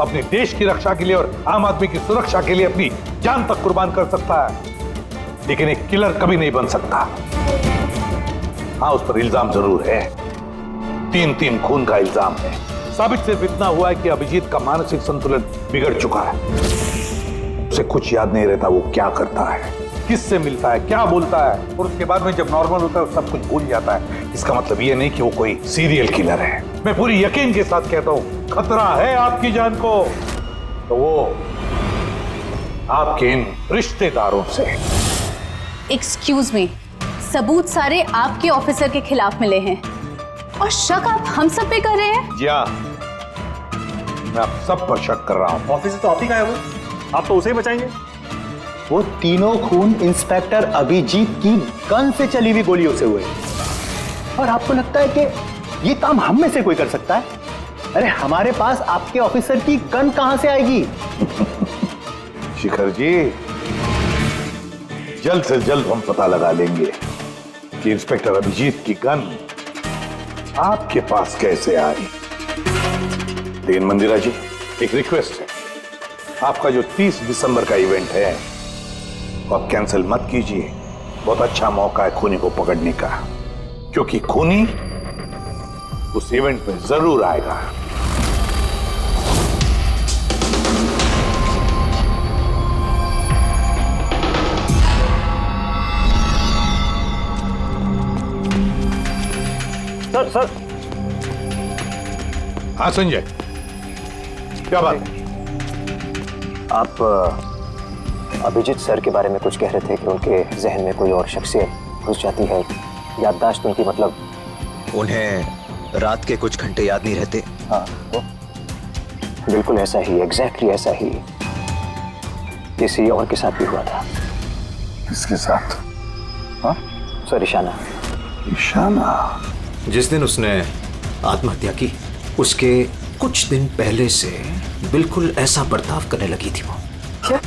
अपने देश की रक्षा के लिए और आम आदमी की सुरक्षा के लिए अपनी जान तक कुर्बान कर सकता है, लेकिन एक किलर कभी नहीं बन सकता। हाँ, उस पर इल्जाम जरूर है, 3 खून का इल्जाम है। साबित सिर्फ इतना हुआ है कि अभिजीत का मानसिक संतुलन बिगड़ चुका है, उसे कुछ याद नहीं रहता वो क्या करता है, किससे मिलता है, क्या बोलता है, और उसके बाद में जब नॉर्मल होता है सब कुछ भूल जाता है। इसका मतलब ये नहीं कि वो कोई सीरियल किलर है। मैं पूरी यकीन के साथ कहता हूं, खतरा है आपकी जान को तो वो आपके इन रिश्तेदारों से। एक्सक्यूज मी, सबूत सारे आपके ऑफिसर के खिलाफ मिले हैं और शक आप हम सब पे कर रहे हैं? जी हाँ, मैं आप सब पर शक कर रहा हूं। ऑफिसर तो आप ही का है, वो आप तो उसे ही बचाएंगे। वो तीनों खून इंस्पेक्टर अभिजीत की गन से चली हुई गोलियों से हुए, और आपको लगता है कि ये काम हम में से कोई कर सकता है? अरे हमारे पास आपके ऑफिसर की गन कहां से आएगी? शिखर जी, जल्द से जल्द हम पता लगा लेंगे कि इंस्पेक्टर अभिजीत की गन आपके पास कैसे आई। लेकिन मंदिरा जी, एक रिक्वेस्ट है, आपका जो 30 दिसंबर का इवेंट है वो आप कैंसिल मत कीजिए। बहुत अच्छा मौका है खूनी को पकड़ने का, क्योंकि खूनी उस इवेंट में जरूर आएगा। सर हाँ संजय, क्या बात है? आप अभिजीत सर के बारे में कुछ कह रहे थे कि उनके जहन में कोई और शख्सियत घुस जाती है, याददाश्त उनकी, मतलब उन्हें रात के कुछ घंटे याद नहीं रहते। हाँ, बिल्कुल ऐसा ही, एग्जैक्टली ऐसा ही किसी और के साथ भी हुआ था। किसके साथ? हाँ सर, ईशाना। ईशाना? जिस दिन उसने आत्महत्या की उसके कुछ दिन पहले से बिल्कुल ऐसा बर्ताव करने लगी थी वो। क्या?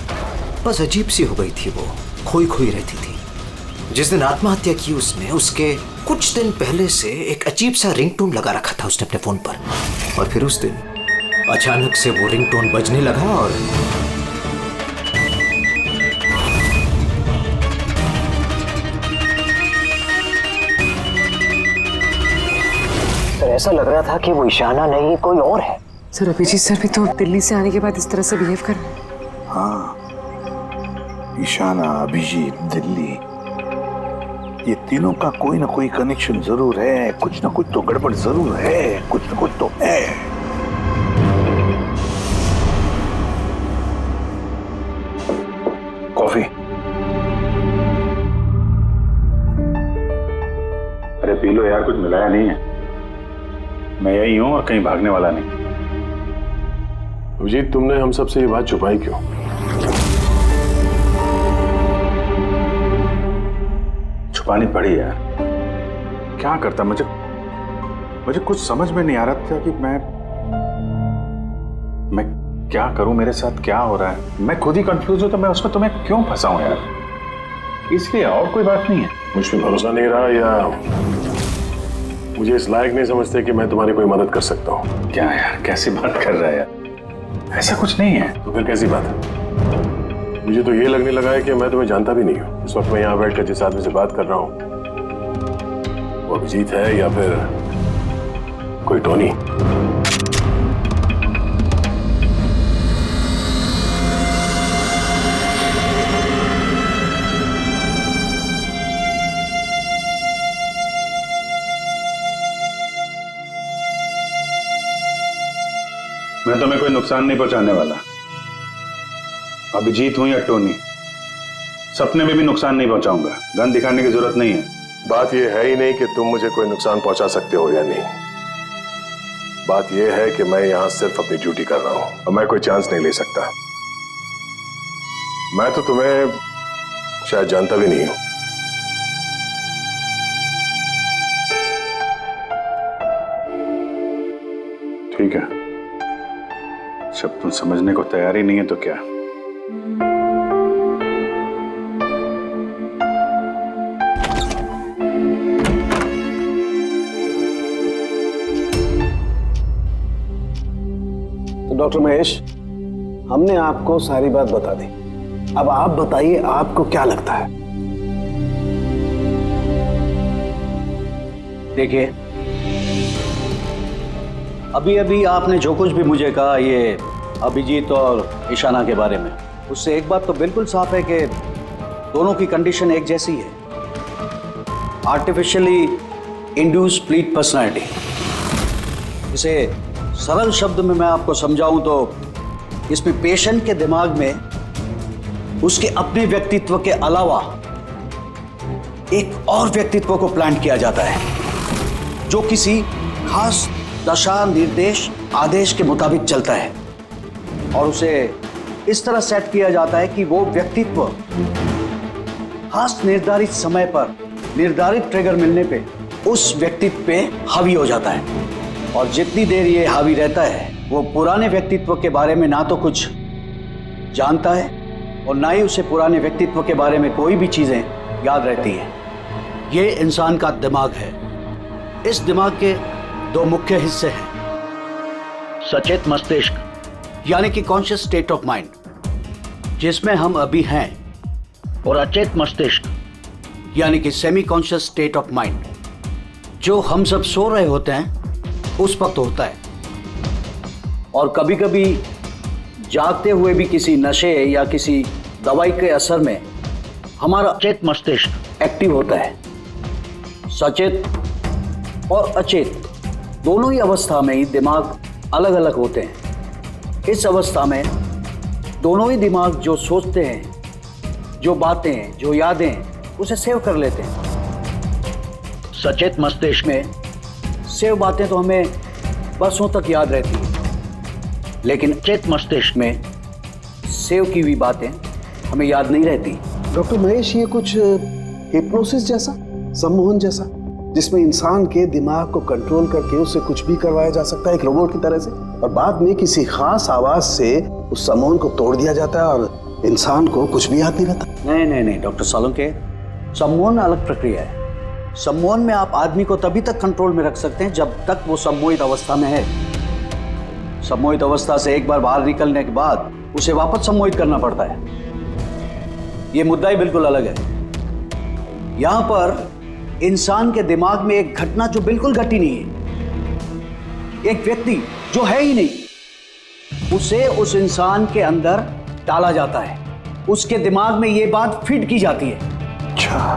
बस अजीब सी हो गई थी वो, खोई खोई रहती थी। जिस दिन आत्महत्या की उसने, उसके कुछ दिन पहले से एक अजीब सा रिंगटोन लगा रखा था उसने अपने फोन पर, और फिर उस दिन अचानक से वो रिंगटोन बजने लगा और ऐसा लग रहा था कि वो ईशाना नहीं कोई और है। सर, अभिजीत सर भी तो दिल्ली से आने के बाद इस तरह से बिहेव कर रहे हैं। हाँ, ईशाना, अभिजीत, दिल्ली, ये तीनों का कोई ना कोई कनेक्शन जरूर है। कुछ ना कुछ तो गड़बड़ जरूर है, कुछ ना कुछ तो है। कॉफी? अरे पी लो यार, कुछ मिलाया नहीं है। मैं यही हूं और कहीं भागने वाला नहीं। अभिजीत, तुमने हम सबसे ये बात छुपाई क्यों? छुपानी पड़ी यार, क्या करता। मुझे कुछ समझ में नहीं आ रहा था कि मैं क्या करूं, मेरे साथ क्या हो रहा है। मैं खुद ही कंफ्यूज हूं, तो मैं उसमें तुम्हें क्यों फंसाऊं यार, इसलिए, और कोई बात नहीं है। मुझ पे भरोसा नहीं रहा या मुझे इस लायक नहीं समझते कि मैं तुम्हारी कोई मदद कर सकता हूँ? क्या यार, कैसी बात कर रहा है यार, ऐसा कुछ नहीं है। तो फिर कैसी बात है? मुझे तो ये लगने लगा है कि मैं तुम्हें जानता भी नहीं हूँ। इस वक्त मैं यहाँ बैठकर जिस आदमी से बात कर रहा हूँ वो अभिजीत है या फिर कोई टोनी। मैं तुम्हें कोई नुकसान नहीं पहुंचाने वाला। अभिजीत हूं या टोनी, सपने में भी नुकसान नहीं पहुंचाऊंगा। गन दिखाने की जरूरत नहीं है। बात यह है ही नहीं कि तुम मुझे कोई नुकसान पहुंचा सकते हो या नहीं। बात यह है कि मैं यहां सिर्फ अपनी ड्यूटी कर रहा हूं और मैं कोई चांस नहीं ले सकता। मैं तो तुम्हें शायद जानता भी नहीं हूं। ठीक है, जब तुम समझने को तैयार ही नहीं है तो क्या? तो डॉक्टर महेश, हमने आपको सारी बात बता दी। अब आप बताइए, आपको क्या लगता है? देखिए, अभी अभी आपने जो कुछ भी मुझे कहा ये अभिजीत और ईशाना के बारे में, उससे एक बात तो बिल्कुल साफ है कि दोनों की कंडीशन एक जैसी है, आर्टिफिशियली इंड्यूस स्प्लिट पर्सनैलिटी। इसे सरल शब्द में मैं आपको समझाऊं तो इसमें पेशेंट के दिमाग में उसके अपने व्यक्तित्व के अलावा एक और व्यक्तित्व को प्लांट किया जाता है जो किसी खास दशा, निर्देश, आदेश के मुताबिक चलता है, और उसे इस तरह सेट किया जाता है कि वो व्यक्तित्व खास निर्धारित समय पर निर्धारित ट्रिगर मिलने पे उस व्यक्तित्व पे हावी हो जाता है। और जितनी देर ये हावी रहता है वो पुराने व्यक्तित्व के बारे में ना तो कुछ जानता है और ना ही उसे पुराने व्यक्तित्व के बारे में कोई भी चीजें याद रहती हैं। ये इंसान का दिमाग है। इस दिमाग के दो मुख्य हिस्से हैं, सचेत मस्तिष्क यानी कि कॉन्शियस स्टेट ऑफ माइंड, जिसमें हम अभी हैं, और अचेत मस्तिष्क यानी कि semi conscious state of mind, जो हम सब सो रहे होते हैं उस वक्त होता है। और कभी कभी जागते हुए भी किसी नशे या किसी दवाई के असर में हमारा अचेत मस्तिष्क एक्टिव होता है। सचेत और अचेत दोनों ही अवस्था में ही दिमाग अलग अलग होते हैं। इस अवस्था में दोनों ही दिमाग जो सोचते हैं, जो बातें, जो यादें, उसे सेव कर लेते हैं। सचेत मस्तिष्क में सेव बातें तो हमें बरसों तक याद रहती हैं, लेकिन अचेत मस्तिष्क में सेव की हुई बातें हमें याद नहीं रहती। डॉक्टर महेश, ये कुछ हिप्नोसिस जैसा, सम्मोहन जैसा, जिसमें इंसान के दिमाग को कंट्रोल करके उसे कुछ भी करवाया जा सकता है एक रोबोट की तरह से, और बाद में किसी खास आवाज से उस सम्मोहन को तोड़ दिया जाता है और इंसान को कुछ भी याद नहीं रहता। नहीं डॉक्टर सालुंके, सम्मोहन अलग प्रक्रिया है। सम्मोहन में आप आदमी को तभी तक कंट्रोल में रख सकते हैं जब तक वो सम्मोहित अवस्था में है। सम्मोहित अवस्था से एक बार बाहर निकलने के बाद उसे वापस सम्मोहित करना पड़ता है। ये मुद्दा ही बिल्कुल अलग है। यहां पर इंसान के दिमाग में एक घटना जो बिल्कुल घटी नहीं है, एक व्यक्ति जो है ही नहीं, उसे उस इंसान के अंदर डाला जाता है। उसके दिमाग में ये बात फिट की जाती है। अच्छा,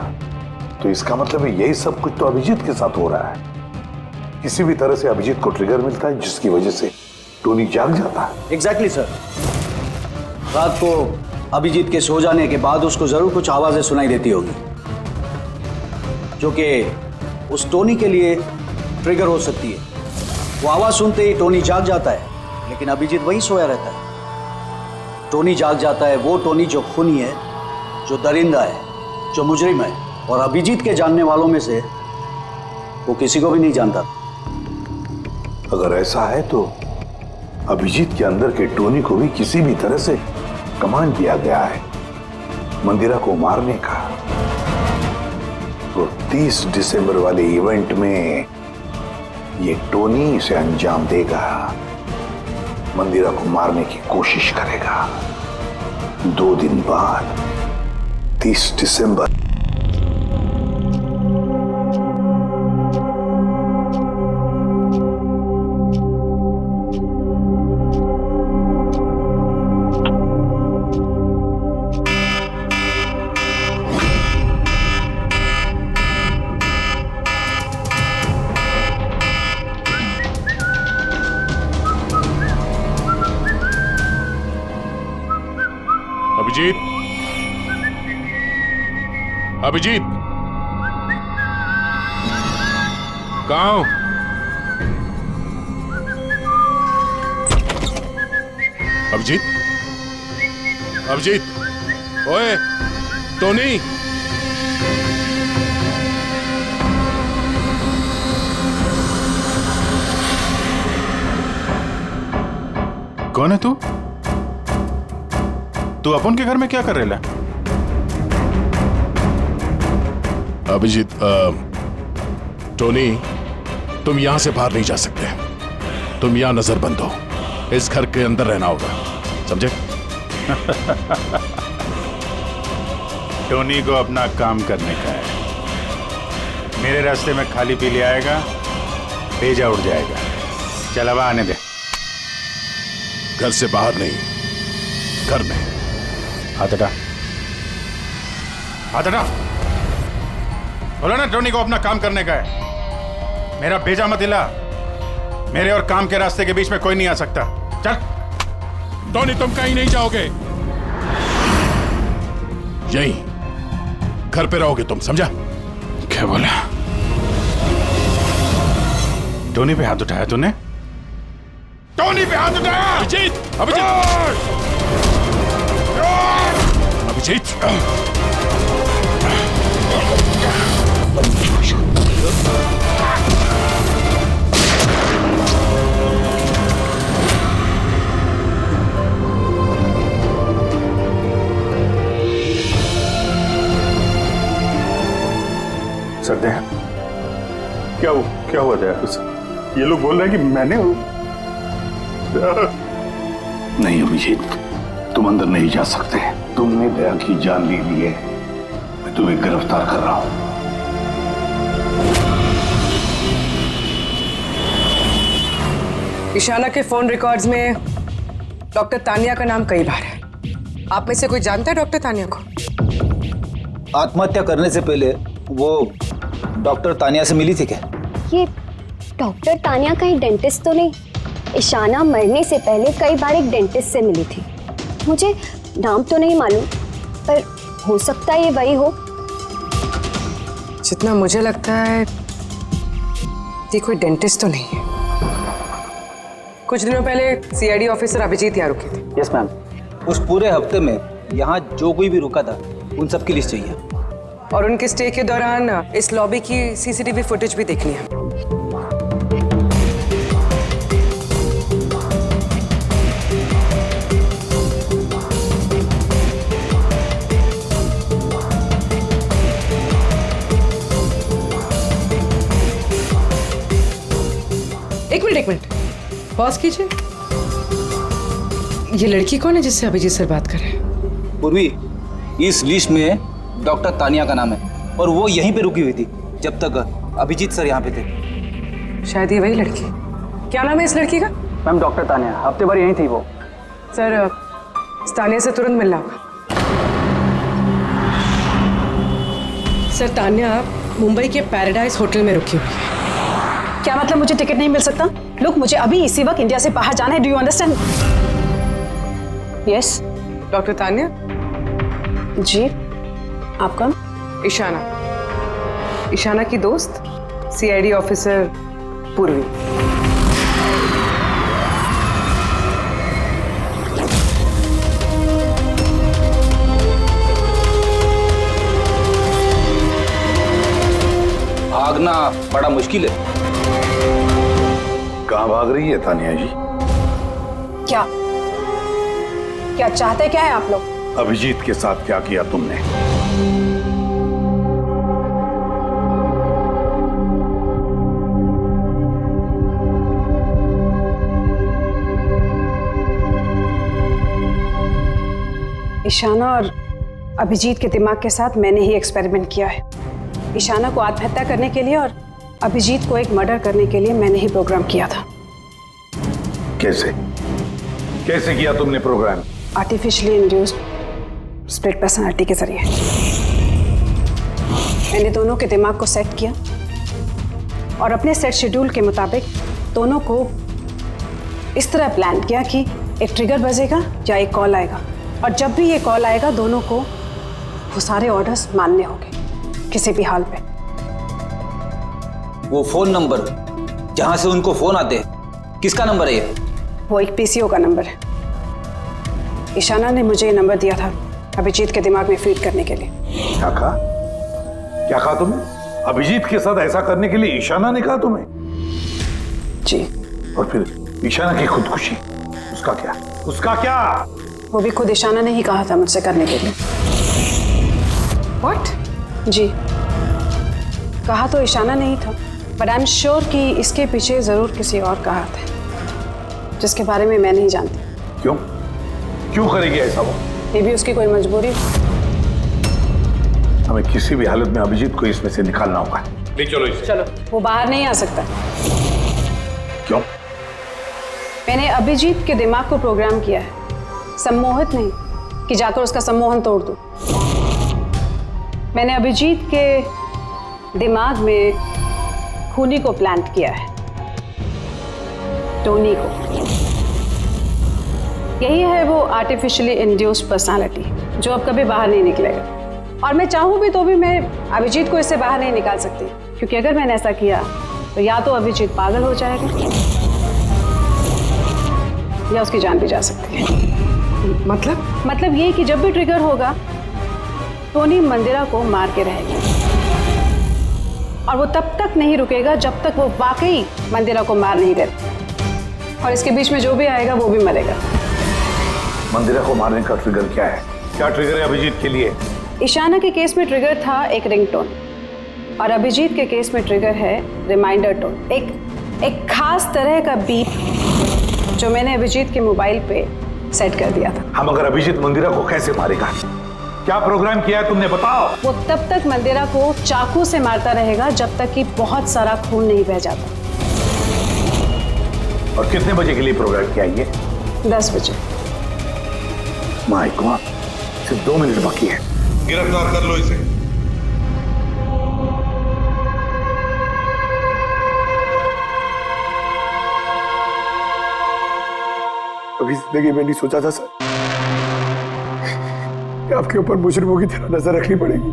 तो इसका मतलब है यही सब कुछ तो अभिजीत के साथ हो रहा है। किसी भी तरह से अभिजीत को ट्रिगर मिलता है जिसकी वजह से टोनी जाग जाता है। Exactly sir. रात को अभिजीत के सो जाने के बाद उसको जरूर कुछ आवाजें सुनाई देती होगी जो कि उस टोनी के लिए ट्रिगर हो सकती है। वो आवाज सुनते ही टोनी जाग जाता है, लेकिन अभिजीत वहीं सोया रहता है। टोनी जाग जाता है वो टोनी जो खूनी है, जो दरिंदा है, जो मुजरिम है, और अभिजीत के जानने वालों में से वो किसी को भी नहीं जानता। अगर ऐसा है तो अभिजीत के अंदर के टोनी को भी किसी भी तरह से कमांड दिया गया है मंदिरा को मारने का। तो 30 दिसंबर वाले इवेंट में ये टोनी इसे अंजाम देगा, मंदिरा को मारने की कोशिश करेगा। 2 दिन बाद 30 दिसंबर। अभिजीत, अभिजीत, कहाँ हो? अभिजीत, अभिजीत, ओए, टोनी। कौन है तू? तू अपन के घर में क्या कर रहे ला? अभिजीत, टोनी, तुम यहां से बाहर नहीं जा सकते। तुम यहां नजरबंद हो। इस घर के अंदर रहना होगा, समझे? टोनी को अपना काम करने का है। मेरे रास्ते में खाली पीली आएगा, भेजा उड़ जाएगा। चल अब आने दे। घर से बाहर नहीं, घर में। हाथ हटा, हाथ हटा। बोलो ना टोनी को अपना काम करने का है। मेरा भेजा मत हिला। मेरे और काम के रास्ते के बीच में कोई नहीं आ सकता। चल। टोनी, तुम कहीं नहीं जाओगे। यहीं घर पे रहोगे तुम, समझा? क्या बोला? टोनी पे हाथ उठाया तूने? टोनी पे हाथ उठाया? अभिजीत! अभिजीत! अभिजीत! सरदे, क्या हुआ दया? ये लोग बोल रहे हैं कि मैंने नहीं अभिजीत, तुम अंदर नहीं जा सकते। तुमने दया की जान ले ली है। मैं तुम्हें गिरफ्तार कर रहा हूं। ईशाना के फोन रिकॉर्ड्स में डॉक्टर तानिया का नाम कई बार है। आप में से कोई जानता है डॉक्टर तानिया को? आत्महत्या करने से पहले वो डॉक्टर तानिया से मिली थी क्या? ये डॉक्टर तानिया कहीं डेंटिस्ट तो नहीं? ईशाना मरने से पहले कई बार एक डेंटिस्ट से मिली थी। मुझे नाम तो नहीं मालूम, पर हो सकता है ये वही हो। जितना मुझे लगता है ये कोई डेंटिस्ट तो नहीं है। कुछ दिनों पहले सीआईडी ऑफिसर अभिजीत यहाँ रुके थे। Yes ma'am. उस पूरे हफ्ते में यहाँ जो कोई भी रुका था उन सब की लिस्ट चाहिए। और उनके स्टे के दौरान इस लॉबी की सीसीटीवी फुटेज भी देखनी है। एक मिनट पॉज कीजिए। ये लड़की कौन है जिससे अभिजीत सर बात कर रहे हैं? पूर्वी, इस लिस्ट में डॉक्टर तानिया का नाम है और वो यहीं पे रुकी हुई थी जब तक अभिजीत सर यहाँ पे थे। शायद ये वही लड़की। क्या नाम है इस लड़की का? मैम डॉक्टर तानिया, हफ्ते भर यहीं थी वो। सर, तानिया से तुरंत मिलना होगा। सर, तानिया मुंबई के पैराडाइज होटल में रुकी हुई है। क्या मतलब मुझे टिकट नहीं मिल सकता? लुक, मुझे अभी इसी वक्त इंडिया से बाहर जाना है। Do you understand? Yes. Doctor Tania? जी, आप कौन? ईशाना। ईशाना की दोस्त, सीआईडी ऑफिसर पूर्वी। भागना बड़ा मुश्किल है। कहाँ भाग रही है तानिया जी? क्या क्या चाहते क्या है आप लोग? अभिजीत के साथ क्या किया तुमने? ईशाना और अभिजीत के दिमाग के साथ मैंने ही एक्सपेरिमेंट किया है। ईशाना को आत्महत्या करने के लिए और अभिजीत को एक मर्डर करने के लिए मैंने ही प्रोग्राम किया था। कैसे कैसे किया तुमने program? Artificially induced split personality के जरिए मैंने दोनों के दिमाग को सेट किया और अपने सेट शेड्यूल के मुताबिक दोनों को इस तरह प्लान किया कि एक ट्रिगर बजेगा या एक कॉल आएगा, और जब भी ये कॉल आएगा दोनों को वो सारे ऑर्डर्स मानने होंगे किसी भी हाल पे। वो फोन नंबर जहां से उनको फोन आते हैं, किसका नंबर है ये? वो एक पीसीओ का नंबर है। ईशाना ने मुझे ये नंबर दिया था अभिजीत के दिमाग में फीड करने के लिए। क्या कहा? क्या कहा तुमने? अभिजीत के साथ ऐसा करने के लिए ईशाना ने कहा तुम्हें? जी। और फिर ईशाना की खुदकुशी, उसका क्या? उसका क्या? वो भी खुद ईशाना ने ही कहा था मुझसे करने के लिए। What? जी, कहा तो ईशाना नहीं था, बट आई एम श्योर कि इसके पीछे जरूर किसी और का हाथ है जिसके बारे में मैं नहीं जानती। क्यों? क्यों करेगी ऐसा वो? ये भी उसकी कोई मजबूरी। हमें किसी भी हालत में अभिजीत को इसमें से निकालना होगा। ले चलो इसे। चलो। वो बाहर नहीं आ सकता। क्यों? मैंने अभिजीत के दिमाग को प्रोग्राम किया है, सम्मोहित नहीं कि जाकर उसका सम्मोहन तोड़ दूं। मैंने अभिजीत के दिमाग में खूनी को प्लांट किया है, टोनी को। यही है वो आर्टिफिशियली इंड्यूस्ड पर्सनालिटी जो अब कभी बाहर नहीं निकलेगा। और मैं चाहूँ भी तो भी मैं अभिजीत को इससे बाहर नहीं निकाल सकती, क्योंकि अगर मैंने ऐसा किया तो या तो अभिजीत पागल हो जाएगा या उसकी जान भी जा सकती है। मतलब ये कि जब भी ट्रिगर होगा टोनी मंदिरा को मार के रहेगा, और वो तब तक नहीं रुकेगा जब तक वो वाकई मंदिरा को मार नहीं देता। और इसके बीच में जो भी आएगा वो भी मरेगा। मंदिरा को मारने का ट्रिगर क्या है? क्या ट्रिगर है अभिजीत के लिए? ईशाना के केस में ट्रिगर था एक रिंगटोन, और अभिजीत के केस में ट्रिगर है रिमाइंडर टोन, एक खास तरह का बीप जो मैंने अभिजीत के मोबाइल पे सेट कर दिया था। हम अगर अभिजीत मंदिरा को कैसे मारेगा? क्या प्रोग्राम किया है तुमने, बताओ। वो तब तक मंदिरा को चाकू से मारता रहेगा जब तक कि बहुत सारा खून नहीं बह जाता। और कितने बजे के लिए प्रोग्राम किया ये? 10 बजे। माय गॉड, सिर्फ 2 मिनट बाकी है। गिरफ्तार कर लो इसे। कभी जिंदगी में नहीं सोचा था सर कि आपके ऊपर मुजरिमों की तरह नजर रखनी पड़ेगी।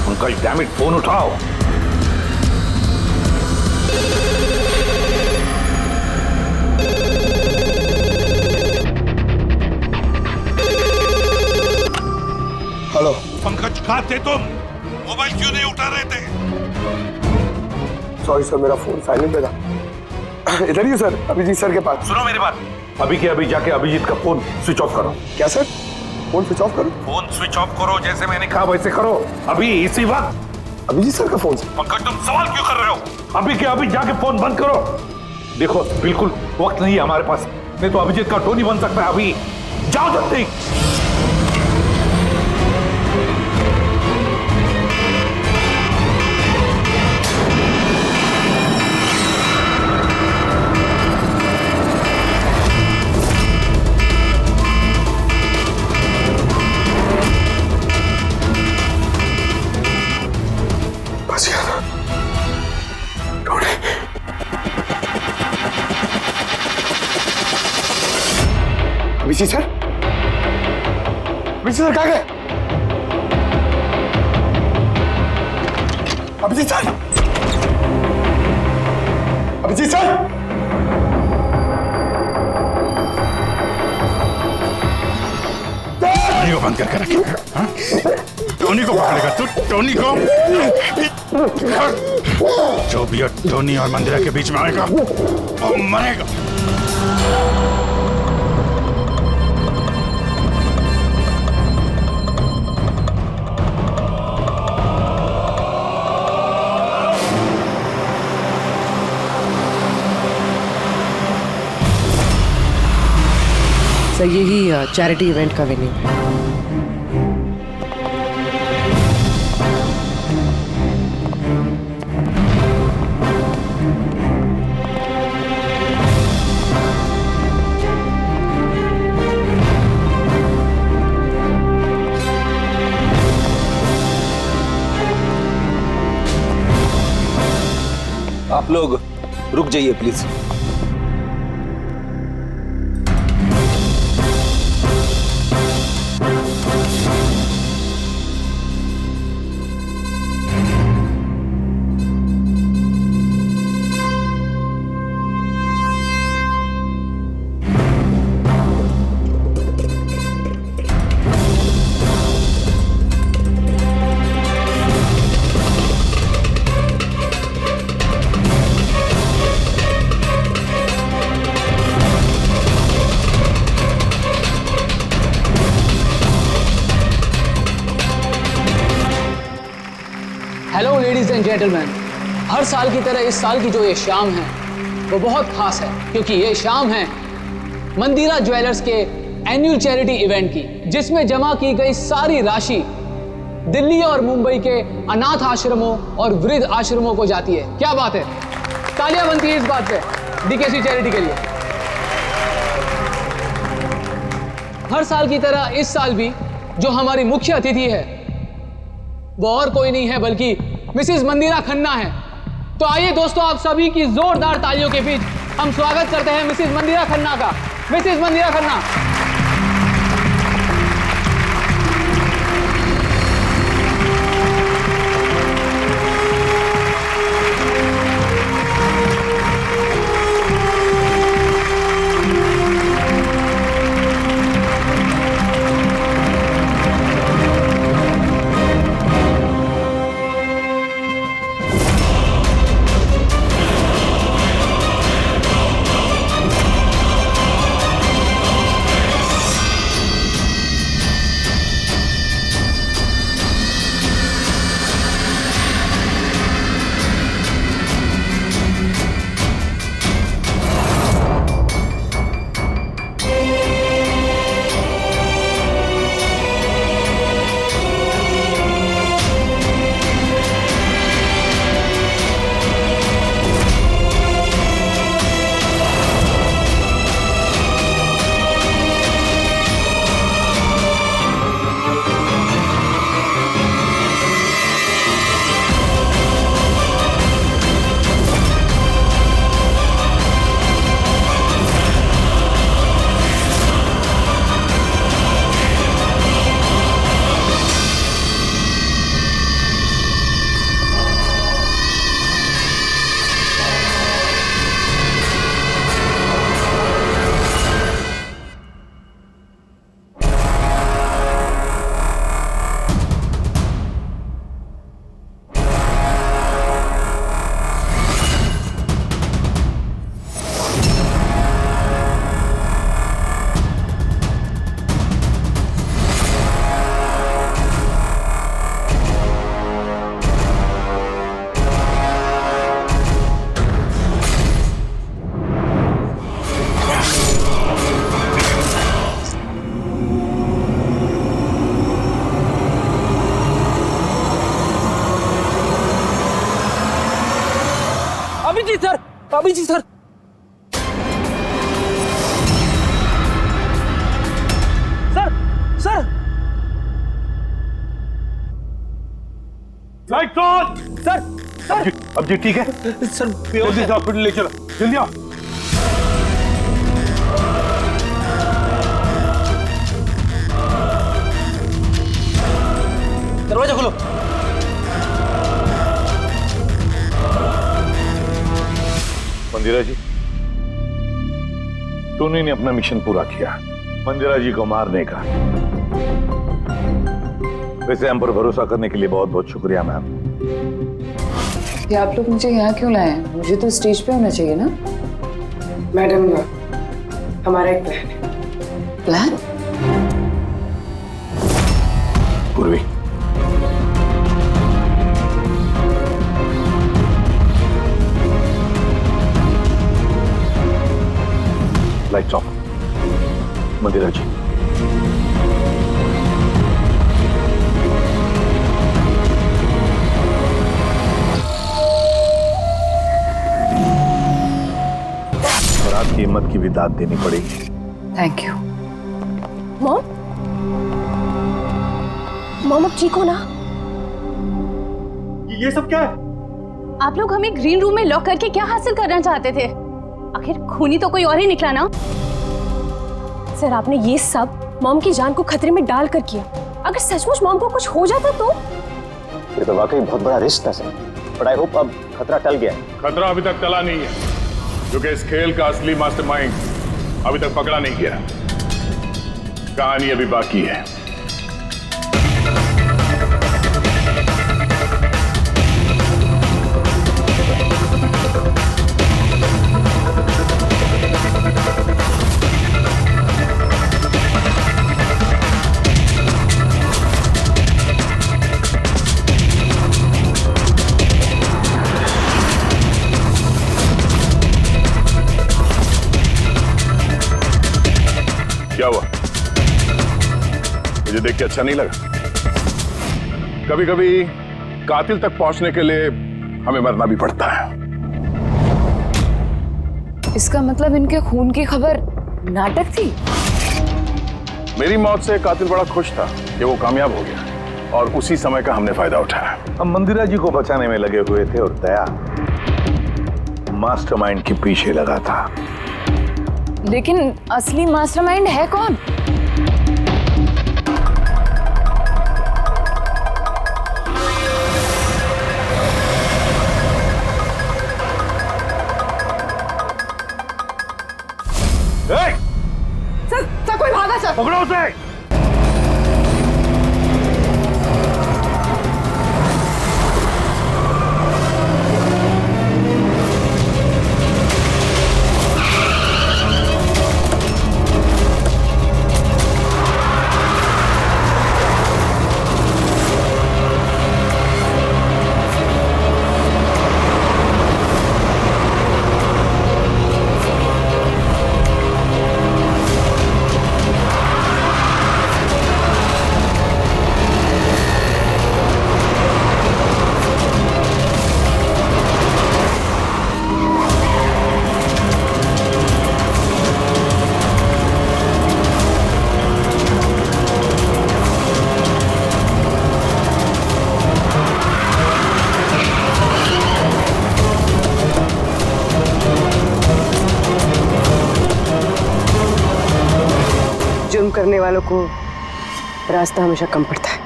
उनका डैम इट फोन उठाओ। हेलो पंकज, कहाँ थे तुम? मोबाइल क्यों नहीं उठा रहे थे? सॉरी सर, मेरा फोन साइलेंट पे था। इधर ही सर, अभिजीत सर के पास। सुनो मेरी बात, अभी के अभी जाके अभिजीत का फोन स्विच ऑफ करो। क्या सर? फोन स्विच ऑफ करो? फोन स्विच ऑफ करो, जैसे मैंने कहा वैसे करो, अभी इसी वक्त। अभिजीत सर का फोन? पंकज, तुम सवाल क्यों कर रहे हो? अभी के अभी जाके फोन बंद करो। देखो, बिल्कुल वक्त नहीं है हमारे पास, नहीं तो अभिजीत का टोनी बन सकता है। अभी जाओ जल्दी। अभिजीत सर? अभिजीत सर कहाँ गए? Abhijeet sir? Abhijeet sir? Tony को बंद करके रखे। हाँ? टोनी को पकड़ेगा तू? टोनी को? जो भी टोनी और मंदिरा के बीच में आएगा वो मरेगा। सर, यही चैरिटी इवेंट का वेन्यू है। आप लोग रुक जाइए प्लीज। एंड जेंटलमैन, हर साल की तरह इस साल की जो ये शाम है वो बहुत खास है, क्योंकि ये शाम है मंदिरा ज्वेलर्स के एनुअल चैरिटी इवेंट की, जिसमें जमा की गई सारी राशि दिल्ली और मुंबई के अनाथ आश्रमों और वृद्ध आश्रमों को जाती है। क्या बात है, तालियां बनती है इस बात पे डीकेसी चैरिटी के लिए। हर साल की तरह इस साल भी जो हमारी मुख्य अतिथि है वो और कोई नहीं है बल्कि मिसेस मंदिरा खन्ना है। तो आइए दोस्तों, आप सभी की जोरदार तालियों के बीच हम स्वागत करते हैं मिसेस मंदिरा खन्ना का। Mrs Mandira Khanna. Abhijeet sir, sir sir light on. Sir sir अब जी ठीक है सर, जल्दी से हॉस्पिटल ले चलो, जल्दी आओ। दरवाजा खोलो। मंदिरा जी, टोनी ने अपना मिशन पूरा किया, मंदिरा जी को मारने का। वैसे हम पर भरोसा करने के लिए बहुत बहुत शुक्रिया मैम। ये आप लोग मुझे यहाँ क्यों लाए हैं? मुझे तो स्टेज पे होना चाहिए ना। मैडम, हमारा एक प्लान है। प्लान? पूर्वी, लाइट्स ऑफ। मंदिरा जी, और आपकी हिम्मत की भी दाद देनी पड़ेगी। Thank you. मॉम, मॉम अब ठीक हो ना? ये सब क्या है? आप लोग हमें ग्रीन रूम में लॉक करके क्या हासिल करना चाहते थे? आखिर खूनी तो कोई और ही निकला ना। सर, आपने ये सब मॉम की जान को खतरे में डालकर किया। अगर सचमुच मॉम को कुछ हो जाता तो? ये तो वाकई बहुत बड़ा रिस्क था सर, बट आई होप अब खतरा टल गया। खतरा अभी तक टला नहीं है, क्योंकि इस खेल का असली मास्टरमाइंड अभी तक पकड़ा नहीं गया। कहानी अभी बाकी है। क्या हुआ? मुझे देख के अच्छा नहीं लगा? कभी कभी कातिल तक पहुंचने के लिए हमें मरना भी पड़ता है। इसका मतलब इनके खून की खबर नाटक थी? मेरी मौत से कातिल बड़ा खुश था कि वो कामयाब हो गया और उसी समय का हमने फायदा उठाया। हम मंदिरा जी को बचाने में लगे हुए थे और दया मास्टरमाइंड के पीछे लगा था। लेकिन असली मास्टरमाइंड है कौन? सर कोई भागा सर। पकड़ो उसे। जुर्म करने वालों को रास्ता हमेशा कम पड़ता है।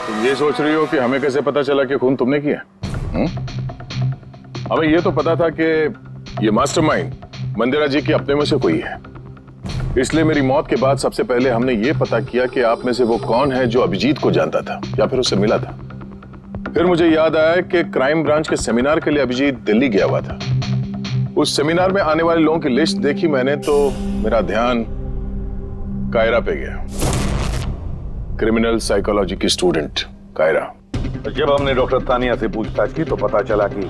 तुम ये सोच रही हो कि हमें कैसे पता चला कि खून तुमने किया? हमें ये तो पता था कि ये मास्टरमाइंड मंदिरा जी की अपने में से कोई है। इसलिए मेरी मौत के बाद सबसे पहले हमने ये पता किया कि आप में से वो कौन है जो अभिजीत को जानता था या फिर उससे मिला था। फिर मुझे याद आया कि क्राइम ब्रांच के सेमिनार के लिए अभिजीत दिल्ली गया हुआ था। उस सेमिनार में आने वाले लोगों की लिस्ट देखी मैंने तो मेरा ध्यान कायरा पे गया। क्रिमिनल साइकोलॉजी की स्टूडेंट कायरा। जब हमने डॉक्टर तानिया से पूछताछ की तो पता चला कि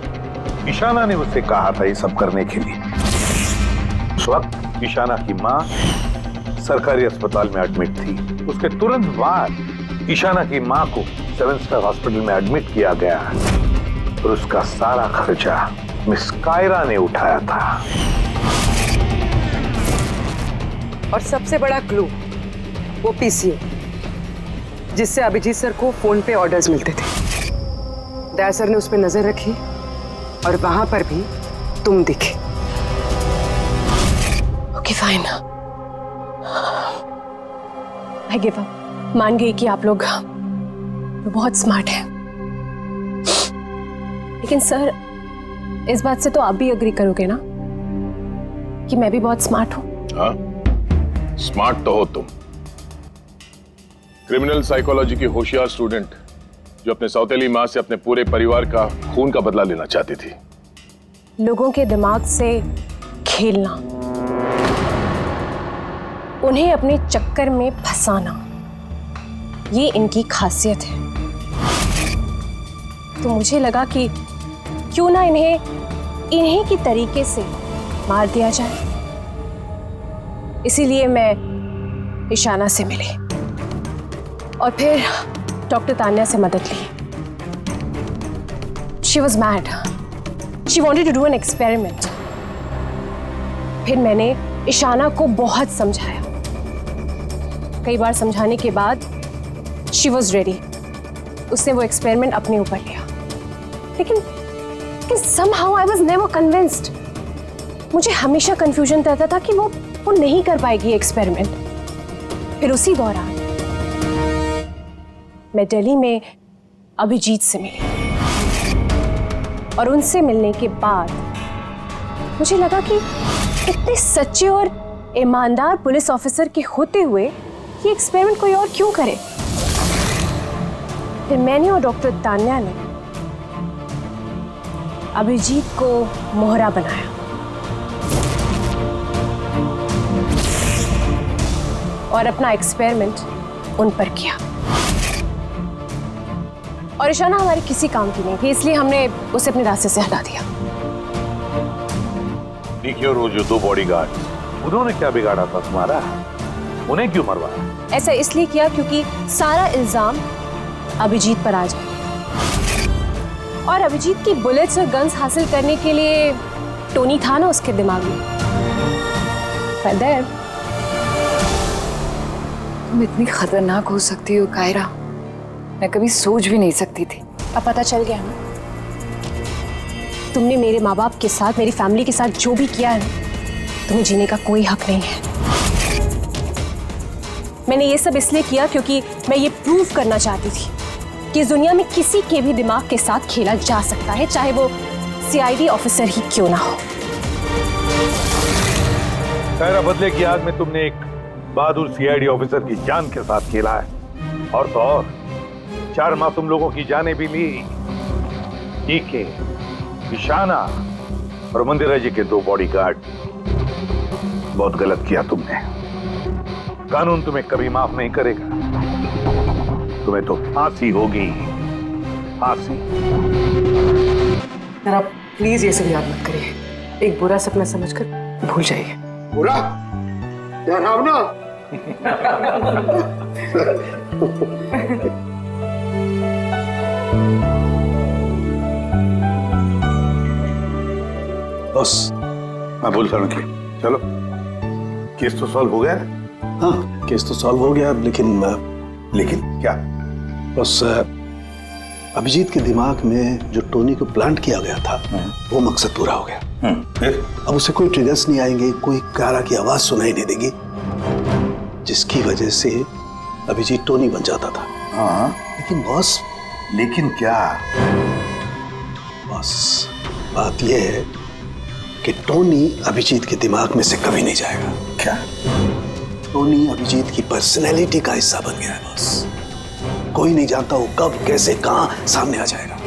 ईशाना ने उससे कहा था ये सब करने के लिए। उस वक्त ईशाना की मां सरकारी अस्पताल में एडमिट थी। उसके तुरंत बाद ईशाना की मां को 7 स्टार हॉस्पिटल में एडमिट किया गया और उसका सारा खर्चा मिस कायरा ने उठाया था। और सबसे बड़ा क्लू वो पीसीए जिससे अभिजीत सर को फोन पे ऑर्डर्स मिलते थे। दया सर ने उस पर नजर रखी और वहां पर भी तुम दिखे। Okay fine, I give up. मान गई कि आप लोग बहुत स्मार्ट हैं, लेकिन सर इस बात से तो आप भी एग्री करोगे ना कि मैं भी बहुत स्मार्ट हूं? हाँ, स्मार्ट तो हो तुम। क्रिमिनल साइकोलॉजी की होशियार स्टूडेंट जो अपने सौतेली मां से अपने पूरे परिवार का खून का बदला लेना चाहती थी। लोगों के दिमाग से खेलना, उन्हें अपने चक्कर में फंसाना, ये इनकी खासियत है। तो मुझे लगा कि क्यों ना इन्हीं की तरीके से मार दिया जाए। इसीलिए मैं ईशाना से मिली और फिर डॉक्टर तान्या से मदद ली। She was mad. She wanted to do an experiment. फिर मैंने ईशाना को बहुत समझाया। कई बार समझाने के बाद she was ready. उसने वो एक्सपेरिमेंट अपने ऊपर लिया। लेकिन somehow I was never convinced. मुझे हमेशा कंफ्यूजन रहता था कि वो नहीं कर पाएगी एक्सपेरिमेंट। फिर उसी दौरान मैं दिल्ली में अभिजीत से मिली और उनसे मिलने के बाद मुझे लगा कि इतने सच्चे और ईमानदार पुलिस ऑफिसर के होते हुए ये एक्सपेरिमेंट कोई और क्यों करे। फिर मैंने और डॉक्टर तान्या ने अभिजीत को मोहरा बनाया और अपना एक्सपेरिमेंट उन पर किया। और ईशाना हमारे किसी काम की नहीं थी, इसलिए हमने उसे अपने रास्ते से हटा दिया। डीके और वो जो 2 बॉडीगार्ड, उन्होंने क्या बिगाड़ा था तुम्हारा? उन्हें क्यों मरवाया? ऐसा इसलिए किया क्योंकि सारा इल्जाम अभिजीत पर आ जाए और अभिजीत की बुलेट्स और गन्स हासिल करने के लिए टोनी था ना उसके दिमाग में। तुम इतनी खतरनाक हो सकती हो कायरा, मैं कभी सोच भी नहीं सकती थी। अब पता चल गया ना, तुमने मेरे माँ बाप के साथ, मेरी फैमिली के साथ जो भी किया है, तुम्हें जीने का कोई हक नहीं है। मैंने ये सब इसलिए किया क्योंकि मैं ये प्रूव करना चाहती थी कि इस दुनिया में किसी के भी दिमाग के साथ खेला जा सकता है, चाहे वो सीआईडी ऑफिसर ही क्यों ना हो। कायरा, बदले की याद में तुमने एक बहादुर सीआईडी ऑफिसर की जान के साथ खेला है, और तो और 4 माह तुम लोगों की जानें भी ली। डीके, ईशाना और मंदिरा जी के 2 बॉडीगार्ड। बहुत गलत किया तुमने। कानून तुम्हें कभी माफ नहीं करेगा। तुम्हें तो फांसी होगी, फांसी। जरा प्लीज ये सब याद मत करिए, एक बुरा सपना समझकर भूल जाइए। बुरा? डरावना? बस मैं बोलता हूँ कि चलो, केस तो सॉल्व हो गया ना? हाँ, केस तो सॉल्व हो गया, लेकिन क्या? बस अभिजीत के दिमाग में जो टोनी को प्लांट किया गया था, वो मकसद पूरा हो गया। फिर? अब उसे कोई ट्रिगर्स नहीं आएंगे, कोई कारा की आवाज सुनाई नहीं देगी, जिसकी वजह से अभिजीत टोनी बन जाता था। हाँ, लेकिन बॉस, लेकिन क्या? बस बात यह है कि टोनी अभिजीत के दिमाग में से कभी नहीं जाएगा। क्या? टोनी अभिजीत की पर्सनैलिटी का हिस्सा बन गया है बॉस। कोई नहीं जानता वो कब, कैसे, कहां सामने आ जाएगा।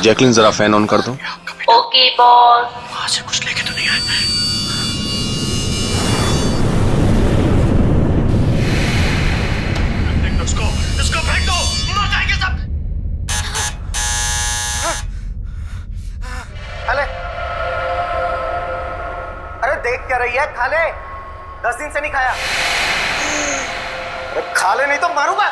जैकलिन, जरा फैन ऑन कर दो। Okay boss. वहां से कुछ लेके तो नहीं आए? इसको फेंक दो, मर जाएंगे सब। खाले, अरे देख क्या रही है? खाले, 10 दिन से नहीं खाया। अरे खा ले नहीं तो मारूंगा।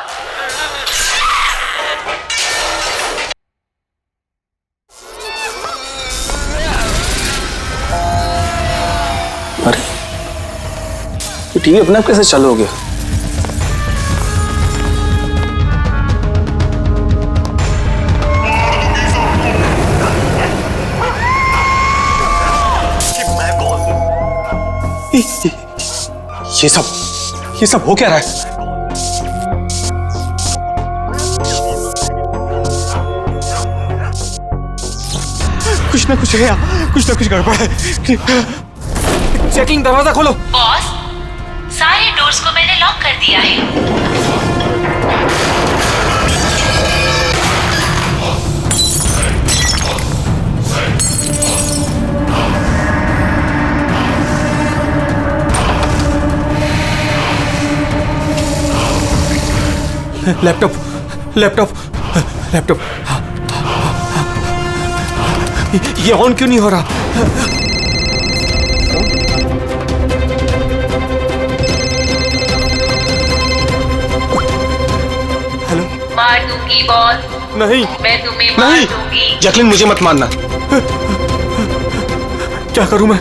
अरे ये टीवी अपने आप कैसे चालू हो गया? ये सब हो क्या रहा है? कुछ ना कुछ है यहाँ, कुछ ना कुछ गड़बड़ है। जैकलिन, दरवाजा खोलो। बॉस, सारे डोर्स को मैंने लॉक कर दिया है। Laptop, laptop, laptop. ये ऑन क्यों नहीं हो रहा? हेलो? मार दूंगी बॉस। नहीं, मैं तुम्हें मार दूंगी। जैकलिन, मुझे मत मारना। क्या करूं मैं?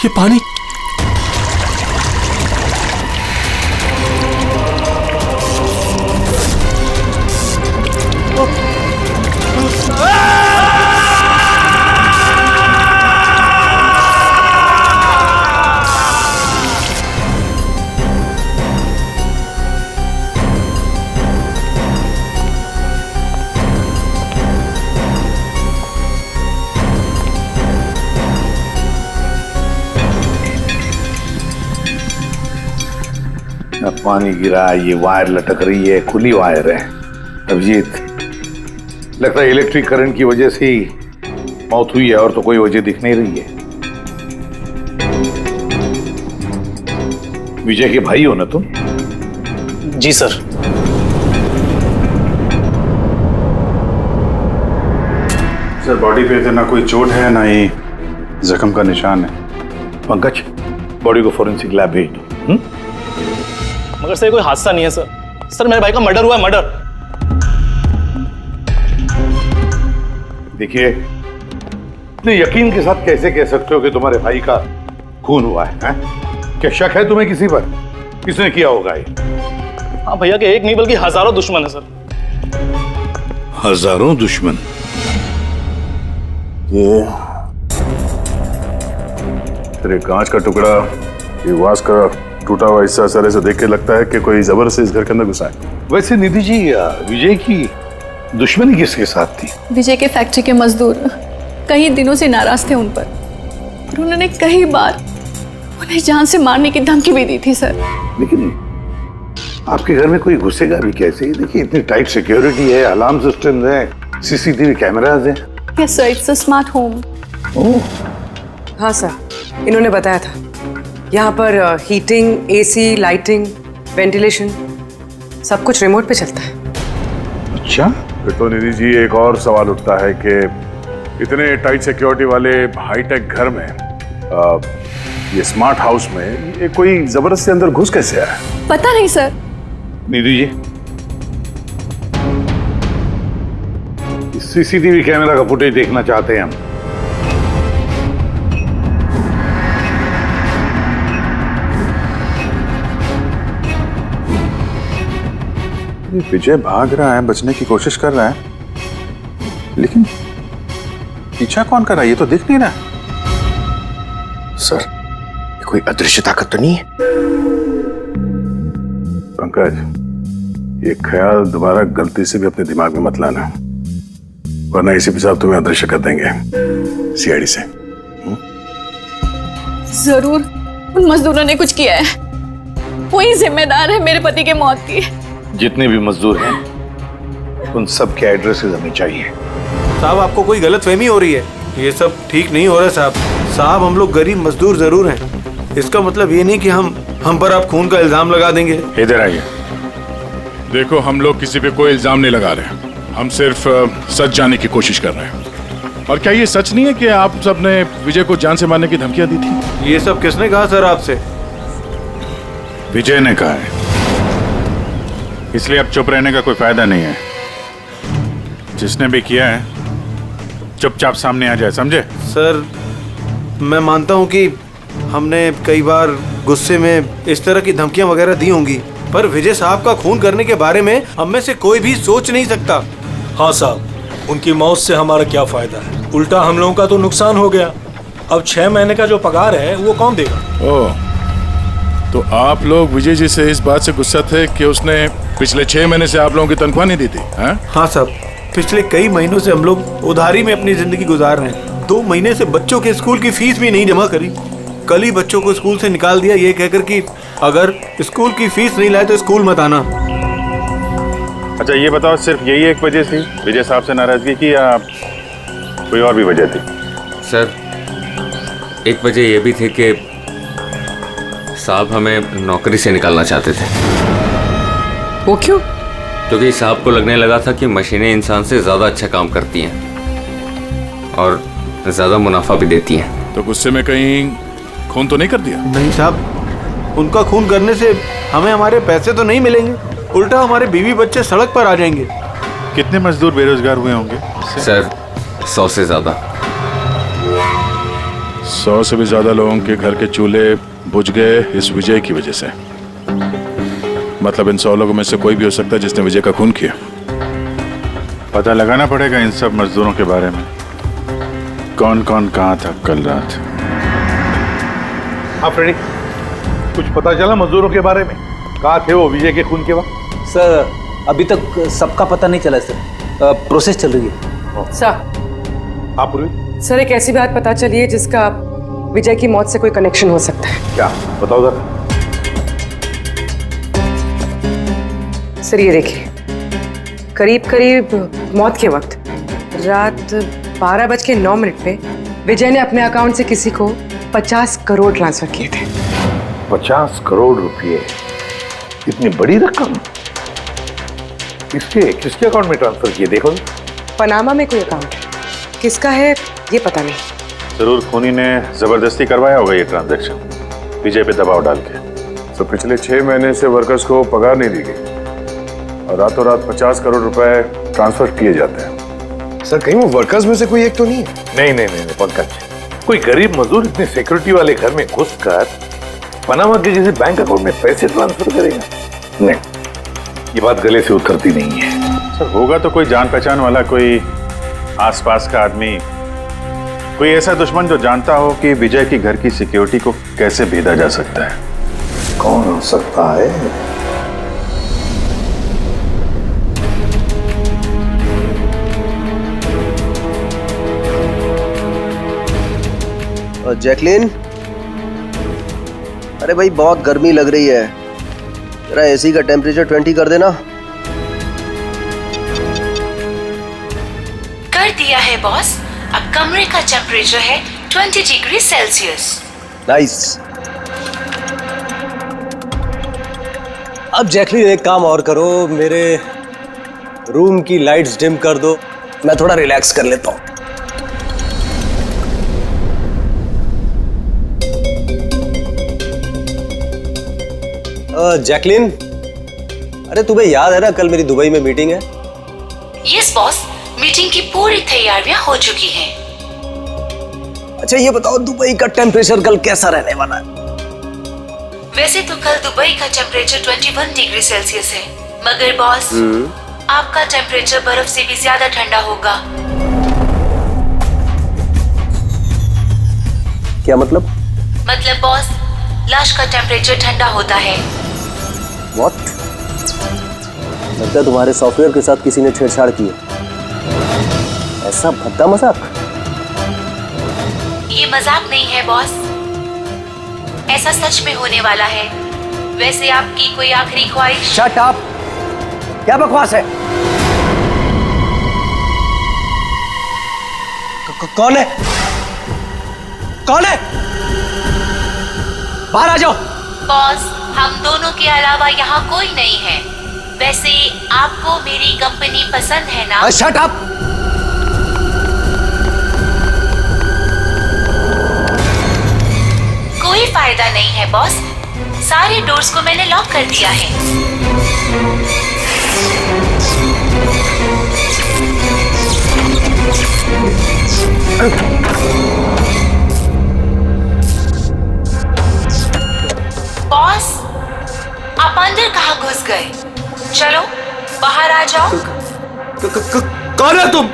ये पानी। अब पानी गिरा, ये वायर लटक रही है, खुली वायर है। अभिजीत, लगता है इलेक्ट्रिक करंट की वजह से ही मौत हुई है, और तो कोई वजह दिख नहीं रही है। विजय के भाई हो ना तुम? जी सर। सर, बॉडी पे तो ना कोई चोट है ना ही जख्म का निशान है। पंकज, बॉडी को फोरेंसिक लैब भेज दो। मगर सर कोई हादसा नहीं है सर। सर मेरे भाई का मर्डर हुआ है, मर्डर। देखिए, इतने यकीन के साथ कैसे कह सकते हो कि तुम्हारे भाई का खून हुआ है? क्या शक है तुम्हें किसी पर? किसने किया होगा ये? हाँ भैया, के एक नहीं बल्कि हजारों दुश्मन है सर। हजारों दुश्मन? ये तेरे कांच का टुकड़ा, ये वास का टूटा हुआ हिस्सा सर ऐसे देख के लगता है कि कोई जबरदस्ती इस घर के अंदर घुसा है। वैसे निधि जी, विजय की दुश्मनी किसके साथ थी? विजय के फैक्ट्री के मजदूर कई दिनों से नाराज थे उन पर, और उन्होंने कई बार उन्हें जान से मारने की धमकी भी दी थी सर। लेकिन आपके घर में कोई घुसेगा भी कैसे? देखिए, इतनी टाइट सिक्योरिटी है, अलार्म सिस्टम है, सीसीटीवी कैमरास हैं। Yes sir, it's a smart home. हाँ सर, इन्होंने बताया था यहाँ पर हीटिंग, एसी, लाइटिंग, वेंटिलेशन सब कुछ रिमोट पे चलता है। अच्छा, फिर तो निधि जी एक और सवाल उठता है कि इतने टाइट सिक्योरिटी वाले हाईटेक घर में, ये स्मार्ट हाउस में, ये कोई जबरदस्ती अंदर घुस कैसे आया? पता नहीं sir. Nidhi ji, CCTV camera का फुटेज देखना चाहते हैं हम। विजय भाग रहा है, बचने की कोशिश कर रहा है, लेकिन पीछा कौन कर रहा है? ये तो दिख नहीं रहा। सर, ये कोई अदृश्य ताकत तो नहीं है? पंकज, ये ख्याल दोबारा गलती से भी अपने दिमाग में मत लाना, वरना इसी पे साहब तुम्हें अदृश्य कर देंगे सीआईडी से। जरूर उन मजदूरों ने कुछ किया है, वही जिम्मेदार है मेरे पति के मौत की। जितने भी मजदूर हैं, उन सब के एड्रेसेस हमें चाहिए। साहब, आपको कोई गलतफहमी हो रही है, ये सब ठीक नहीं हो रहा साहब। साहब, हम लोग गरीब मजदूर जरूर हैं, इसका मतलब ये नहीं कि हम पर आप खून का इल्जाम लगा देंगे। इधर आइए। देखो, हम लोग किसी पे कोई इल्जाम नहीं लगा रहे, हम सिर्फ सच जानने की कोशिश कर रहे हैं। और क्या ये सच नहीं है कि आप सबने विजय को जान से मारने की धमकियां दी थी? ये सब किसने कहा सर आपसे? विजय ने कहा है, इसलिए अब चुप रहने का कोई फायदा नहीं है। जिसने भी किया है चुपचाप सामने आ जाए, समझे? सर, मैं मानता हूँ कि हमने कई बार गुस्से में इस तरह की धमकियां वगैरह दी होंगी, पर विजय साहब का खून करने के बारे में हम में से कोई भी सोच नहीं सकता। हाँ साहब, उनकी मौत से हमारा क्या फायदा है? उल्टा हम लोगों का तो नुकसान हो गया। अब 6 महीने का जो पगार है वो कौन देगा? ओह, तो आप लोग विजय जी से इस बात से गुस्सा थे कि उसने पिछले 6 महीने से आप लोगों की तनख्वाह नहीं दी थी? हाँ साहब, पिछले कई महीनों से हम लोग उधारी में अपनी जिंदगी गुजार रहे हैं। 2 महीने से बच्चों के स्कूल की फीस भी नहीं जमा करी। कल ही बच्चों को स्कूल से निकाल दिया, ये कहकर कि अगर स्कूल की फीस नहीं लाए तो स्कूल मत आना। अच्छा, ये बताओ, सिर्फ यही एक वजह थी विजय साहब से नाराजगी की, या कोई और भी वजह थी? सर, एक वजह यह भी थी कि साहब हमें नौकरी से निकालना चाहते थे। वो क्यों? क्योंकि साहब को लगने लगा था कि मशीनें इंसान से ज़्यादा अच्छा काम करती हैं और ज़्यादा मुनाफा भी देती हैं। तो गुस्से में कहीं खून तो नहीं कर दिया? नहीं साहब, उनका खून करने से हमें हमारे पैसे तो नहीं मिलेंगे, उल्टा हमारे बीवी बच्चे सड़क पर आ जाएंगे। कितने मजदूर बेरोजगार हुए होंगे? सर, 100 से ज़्यादा। 100 से भी ज़्यादा लोगों के घर के चूल्हे बुझ गए इस विजय की वजह से। मतलब इन 100 लोगों में से कोई भी हो सकता है जिसने विजय का खून किया। पता लगाना पड़ेगा इन सब मजदूरों के बारे में, कौन कौन कहाँ था कल रात। हाँ फ्रेडी, कुछ पता चला मजदूरों के बारे में? कहाँ थे वो विजय के खून के वक्त? सर, अभी तक सबका पता नहीं चला सर, प्रोसेस चल रही है। सर, आप पूरी? सर, एक ऐसी बात पता चली है जिसका विजय की मौत से कोई कनेक्शन हो सकता है। क्या? बताओ जरा। सर ये देखिए, करीब करीब मौत के वक्त रात 12:09 पे विजय ने अपने अकाउंट से किसी को 50 करोड़ ट्रांसफर किए थे। 50 करोड़ रुपए, इतनी बड़ी रकम किसके अकाउंट में ट्रांसफर किए? देखो, पनामा में कोई अकाउंट है, किसका है ये पता नहीं। जरूर खूनी ने जबरदस्ती करवाया होगा ये ट्रांजैक्शन, विजय पे दबाव डाल के। तो पिछले 6 महीने से वर्कर्स को पगार नहीं दी गई और रातों रात 50 करोड़ रुपए ट्रांसफर किए जाते हैं। सर कहीं वो वर्कर्स में से कोई एक तो नहीं है? नहीं पंकज, कोई गरीब मजदूर इतने सिक्योरिटी वाले घर में घुसकर पनामा के जैसे बैंक अकाउंट में पैसे ट्रांसफर करेगा? नहीं, ये बात गले से उतरती नहीं है। सर होगा तो कोई जान पहचान वाला, कोई आसपास का आदमी, कोई ऐसा दुश्मन जो जानता हो कि विजय की घर की सिक्योरिटी को कैसे भेदा जा सकता है। कौन हो सकता है? जैकलिन, अरे भाई बहुत गर्मी लग रही है, जरा एसी का टेम्परेचर 20 कर देना। कर दिया है बॉस। अब कमरे का टेम्परेचर है 20 डिग्री सेल्सियस। नाइस। अब जैकलिन एक काम और करो, मेरे रूम की लाइट्स डिम कर दो, मैं थोड़ा रिलैक्स कर लेता हूँ। जैकलिन, अरे तुम्हें याद है ना कल मेरी दुबई में मीटिंग है? यस बॉस, मीटिंग की पूरी तैयारियां हो चुकी हैं। अच्छा ये बताओ दुबई का टेम्परेचर कल कैसा रहने वाला है? वैसे तो कल दुबई का टेम्परेचर 21 डिग्री सेल्सियस है, मगर बॉस आपका टेम्परेचर बर्फ से भी ज्यादा ठंडा होगा। क्या मतलब? मतलब बॉस, लाश का टेम्परेचर ठंडा होता है। What? लगता है तुम्हारे सॉफ्टवेयर के साथ किसी ने छेड़छाड़ की है। ऐसा भद्दा मजाक? ये मजाक नहीं है बॉस, ऐसा सच में होने वाला है। वैसे आपकी कोई आखिरी ख्वाहिश? Shut up! क्या बकवास है? कौन है? कौन है? बाहर आ जाओ। बॉस, हम दोनों के अलावा यहाँ कोई नहीं है। वैसे आपको मेरी कंपनी पसंद है ना? Shut up! कोई फायदा नहीं है बॉस, सारे डोर्स को मैंने लॉक कर दिया है। बॉस, आप अंदर कहाँ घुस गए? चलो बाहर आ जाओ। कौन है तुम?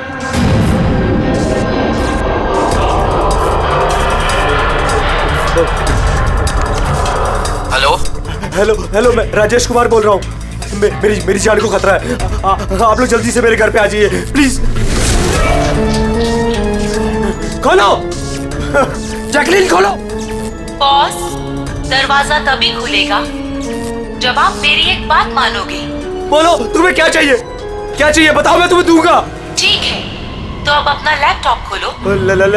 हेलो हेलो, मैं राजेश कुमार बोल रहा हूँ। मेरी जान को खतरा है। आप लोग जल्दी से मेरे घर पे आ जाइए प्लीज। खोलो जैकलिन, खोलो। बॉस, दरवाजा तभी खुलेगा जब आप मेरी एक बात मानोगे। बोलो तुम्हें क्या चाहिए? क्या चाहिए बताओ, मैं तुम्हें दूंगा। ठीक है, तो अब अपना लैपटॉप खोलो।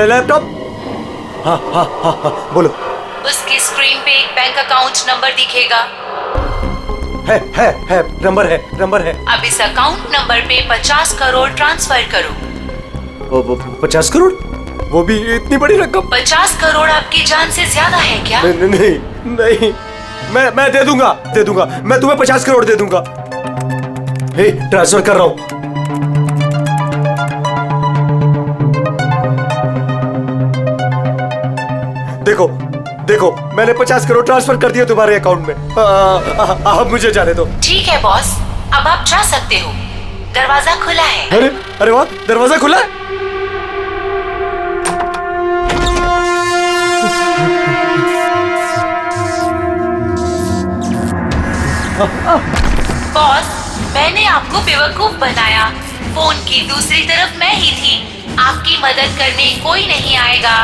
लैपटॉप? हाँ, बोलो। उसकी स्क्रीन पे एक बैंक अकाउंट नंबर दिखेगा। है, नंबर है। अब इस अकाउंट नंबर पे 50 करोड़ ट्रांसफर करो। 50 करोड़? वो भी इतनी बड़ी रकम? 50 करोड़ आपकी जान से ज्यादा है क्या? नहीं, मैं दे दूंगा। मैं तुम्हें 50 करोड़ दे दूंगा। ट्रांसफर कर रहा हूं। देखो, मैंने 50 करोड़ ट्रांसफर कर दिए तुम्हारे अकाउंट में। अब मुझे जाने दो। ठीक है बॉस, अब आप जा सकते हो, दरवाजा खुला है। अरे वाह, दरवाजा खुला है। बॉस, मैंने आपको बेवकूफ बनाया। फोन की दूसरी तरफ मैं ही थी। आपकी मदद करने कोई नहीं आएगा।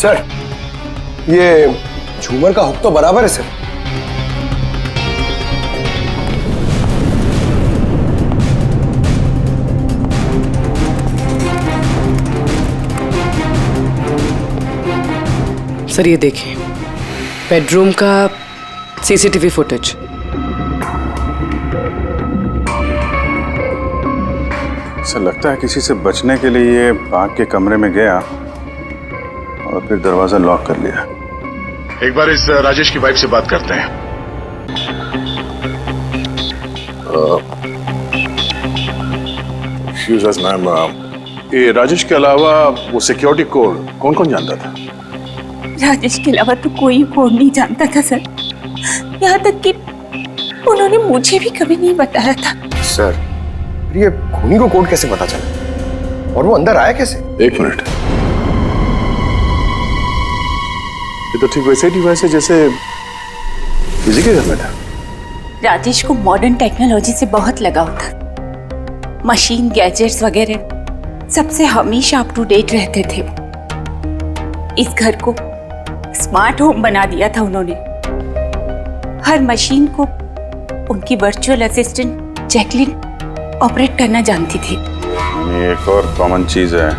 सर, ये झूमर का हुक तो बराबर है सर। सर ये देखिए, बेडरूम का सीसीटीवी फुटेज। ऐसा लगता है किसी से बचने के लिए ये बाग के कमरे में गया और फिर दरवाजा लॉक कर लिया। एक बार इस राजेश की वाइफ से बात करते हैं। एक्सक्यूज अस मैम, ये राजेश के अलावा वो सिक्योरिटी कोड कौन कौन जानता था? राजेश के अलावा तो कोई कोड नहीं जानता था सर। यहाँ तक कि उन्होंने मुझे भी कभी नहीं बताया था। सर, ये खूनी को कोड कैसे पता चला और वो अंदर आया कैसे? एक मिनट, ये तो ठीक वैसे ही डिवाइस है जैसे किसी के घर में था। राजेश को मॉडर्न टेक्नोलॉजी से बहुत लगाव था। मशीन, गैजेट्स वगैरह सबसे हमेशा अप टू डेट रहते थे। इस घर को स्मार्ट होम बना दिया था उन्होंने। हर मशीन को उनकी वर्चुअल असिस्टेंट जैकलिन ऑपरेट करना जानती थी। एक और कॉमन चीज है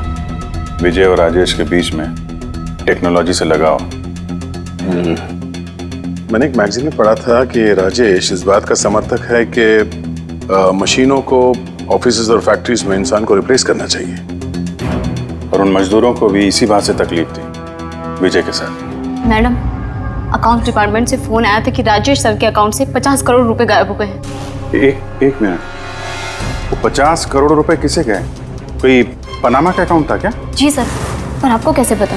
विजय और राजेश के बीच में, टेक्नोलॉजी से लगाव। मैंने एक मैगजीन में पढ़ा था कि राजेश इस बात का समर्थक है कि मशीनों को ऑफिसेज और फैक्ट्रीज में इंसान को रिप्लेस करना चाहिए। और उन मजदूरों को भी इसी बात से तकलीफ थी विजय के साथ। मैडम, अकाउंट डिपार्टमेंट से फोन आया था कि राजेश सर के अकाउंट से 50 करोड़ रुपए गायब हो गए हैं। एक मिनट, वो 50 करोड़ रुपए किसे गए? कोई पनामा का अकाउंट था क्या? जी सर, पर आपको कैसे पता?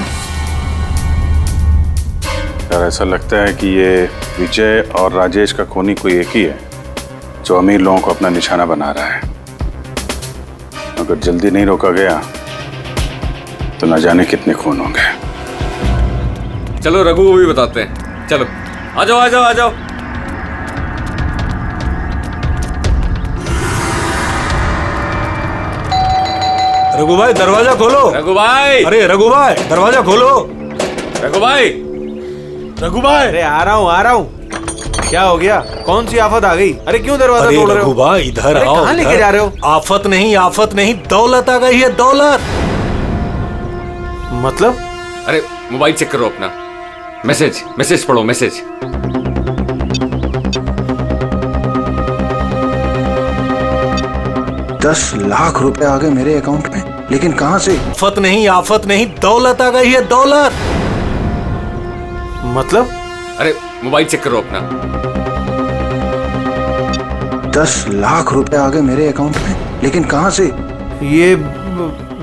यार ऐसा लगता है कि ये विजय और राजेश का खूनी कोई एक ही है जो अमीर लोगों को अपना निशाना बना रहा है। अगर जल्दी नहीं रोका गया तो न जाने कितने खून होंगे। चलो रघु को भी बताते हैं। चलो आ जाओ आ जाओ आ जाओ। रघु भाई दरवाजा खोलो। रघु भाई, अरे रघु भाई दरवाजा खोलो। रघु भाई, रघु भाई, अरे आ रहा हूँ। क्या हो गया? कौन सी आफत आ गई? अरे क्यों दरवाजा तोड़ रहे हो? रघु भाई इधर आओ। कहाँ लेके जा रहे हो? आफत नहीं, दौलत आ गई है, दौलत। मतलब? अरे मोबाइल चेक करो अपना। मैसेज पढ़ो, मैसेज। $10 लाख आ गए मेरे अकाउंट में, लेकिन कहां से? आफत नहीं, दौलत आ गई है, दौलत। मतलब? अरे मोबाइल चेक करो अपना। $10 लाख आ गए मेरे अकाउंट में, लेकिन कहां से? ये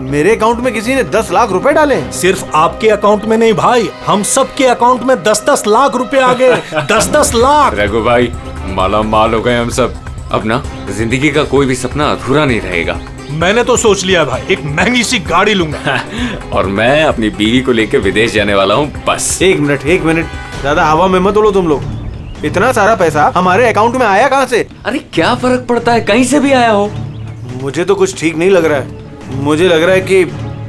मेरे अकाउंट में किसी ने 10 लाख रुपए डाले? सिर्फ आपके अकाउंट में नहीं भाई, हम सब के अकाउंट में 10-10 लाख रुपए आ गए। 10-10 लाख। रघु भाई माला माल हो गए हम सब। अब ना जिंदगी का कोई भी सपना अधूरा नहीं रहेगा। मैंने तो सोच लिया भाई, एक महंगी सी गाड़ी लूंगा। और मैं अपनी बीवी को लेकर विदेश जाने वाला हूँ बस। एक मिनट, ज्यादा हवा में मत उड़ो तुम लोग। इतना सारा पैसा हमारे अकाउंट में आया कहाँ से? अरे क्या फर्क पड़ता है, कहीं से भी आया हो। मुझे तो कुछ ठीक नहीं लग रहा है। मुझे लग रहा है कि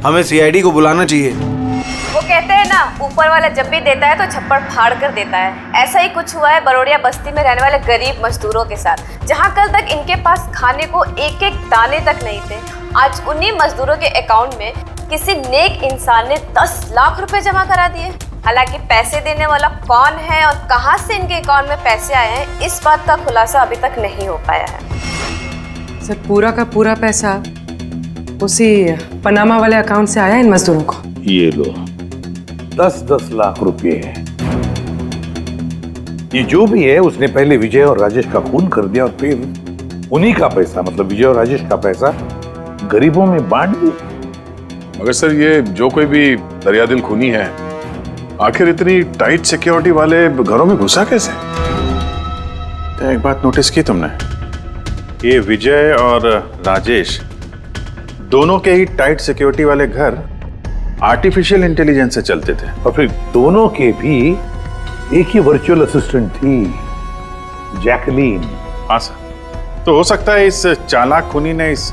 हमें सीआईडी को बुलाना चाहिए। वो कहते हैं ना, ऊपर वाला जब भी देता है तो छप्पड़ फाड़ कर देता है। ऐसा ही कुछ हुआ है बरोड़िया बस्ती में रहने वाले गरीब मजदूरों के साथ, जहां कल तक इनके पास खाने को एक एक दाने तक नहीं थे। आज उन्हीं मजदूरों के अकाउंट में किसी नेक इंसान ने 10 लाख रुपए जमा करा दिए। हालांकि पैसे देने वाला कौन है और कहां से इनके अकाउंट में पैसे आए हैं, इस बात का खुलासा अभी तक नहीं हो पाया है। सर पूरा का पूरा पैसा उसी पनामा वाले अकाउंट से आया इन मजदूरों को। ये लो 10-10 लाख रुपए है। ये जो भी है उसने पहले विजय और राजेश का खून कर दिया और फिर उन्हीं का पैसा, मतलब विजय और राजेश का पैसा गरीबों में बांट दिया। मगर सर ये जो कोई भी दरियादिल खूनी है, आखिर इतनी टाइट सिक्योरिटी वाले घरों में घुसा कैसे? तो एक बात नोटिस की तुमने, ये विजय और राजेश दोनों के ही टाइट सिक्योरिटी वाले घर आर्टिफिशियल इंटेलिजेंस से चलते थे। और फिर दोनों के भी एक ही वर्चुअल असिस्टेंट थी, जैकलीन। हाँ सर, तो हो सकता है इस चालाक खूनी ने इस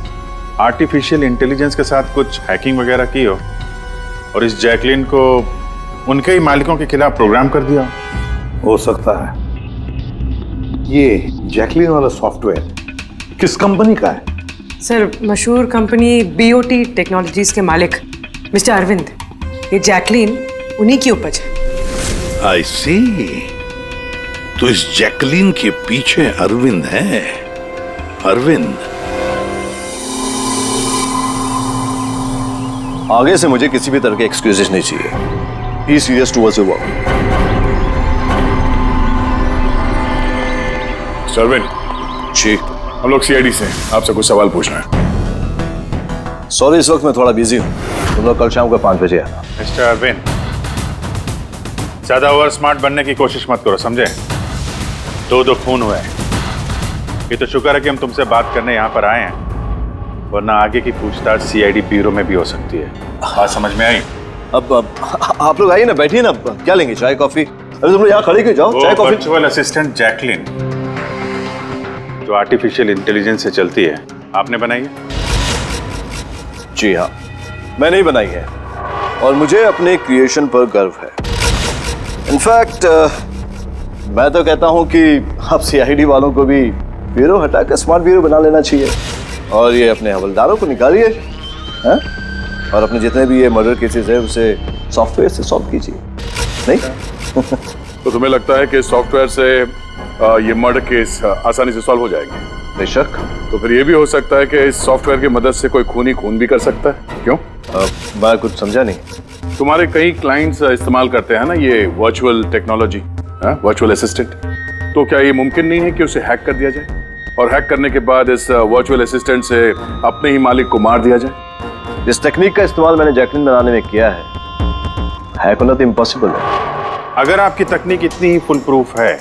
आर्टिफिशियल इंटेलिजेंस के साथ कुछ हैकिंग वगैरह की हो और इस जैकलीन को उनके ही मालिकों के खिलाफ प्रोग्राम कर दिया हो सकता है। ये जैकलिन वाला सॉफ्टवेयर किस कंपनी का है? सर, मशहूर कंपनी BOT टेक्नोलॉजीज के मालिक मिस्टर अरविंद, ये जैकलिन उन्हीं की उपज है। आई सी। तो इस जैकलिन के पीछे अरविंद है। अरविंद, आगे से मुझे किसी भी तरह के एक्सक्यूजेस नहीं चाहिए। Be serious towards your work. सरविन जी, हम लोग CID से हैं। आपसे कुछ सवाल पूछना है। सॉरी, इस वक्त मैं थोड़ा बिजी हूँ। तुम लोग कल शाम को 5 बजे आना। मिस्टर अरविंद, ज्यादा ओवर स्मार्ट बनने की कोशिश मत करो, समझे? दो खून हुए हैं। ये तो शुक्र है कि हम तुमसे बात करने यहाँ पर आए हैं, वरना आगे की पूछताछ CID ब्यूरो में भी हो सकती है। बात समझ में आई? अब आप लोग आइए ना, बैठिए ना। क्या लेंगे, चाय कॉफी? अरे तुम लोग यहाँ खड़े क्यों, जाओ चाय कॉफी। वर्चुअल असिस्टेंट जैकलिन जो आर्टिफिशियल इंटेलिजेंस से चलती है, आपने बनाई है? जी हाँ, मैंने ही बनाई है और मुझे अपने क्रिएशन पर गर्व है। इनफैक्ट मैं तो कहता हूँ कि आप CID वालों को भी ब्यूरो हटाकर स्मार्ट ब्यूरो बना लेना चाहिए और ये अपने हवलदारों को निकालिए, हैं? और अपने जितने भी ये मर्डर केसेस है उसे सॉफ्टवेयर से सॉल्व कीजिए। नहीं? तो तुम्हें लगता है कि सॉफ्टवेयर से ये मर्डर केस आसानी से सॉल्व हो जाएंगे? बेशक। तो फिर ये भी हो सकता है कि इस सॉफ्टवेयर की मदद से कोई खूनी खून भी कर सकता है। क्यों? मैं कुछ समझा नहीं। तुम्हारे कई क्लाइंट्स इस्तेमाल करते हैं ना ये वर्चुअल टेक्नोलॉजी, वर्चुअल असिस्टेंट। तो क्या ये मुमकिन नहीं है कि उसे हैक कर दिया जाए और हैक करने के बाद इस वर्चुअल असिस्टेंट से अपने ही मालिक को मार दिया जाए? इस टेक्निक का इस्तेमाल मैंने जैकलिन बनाने में किया है। हैक होना तो इम्पॉसिबल है। अगर आपकी तकनीक इतनी ही फुल प्रूफ है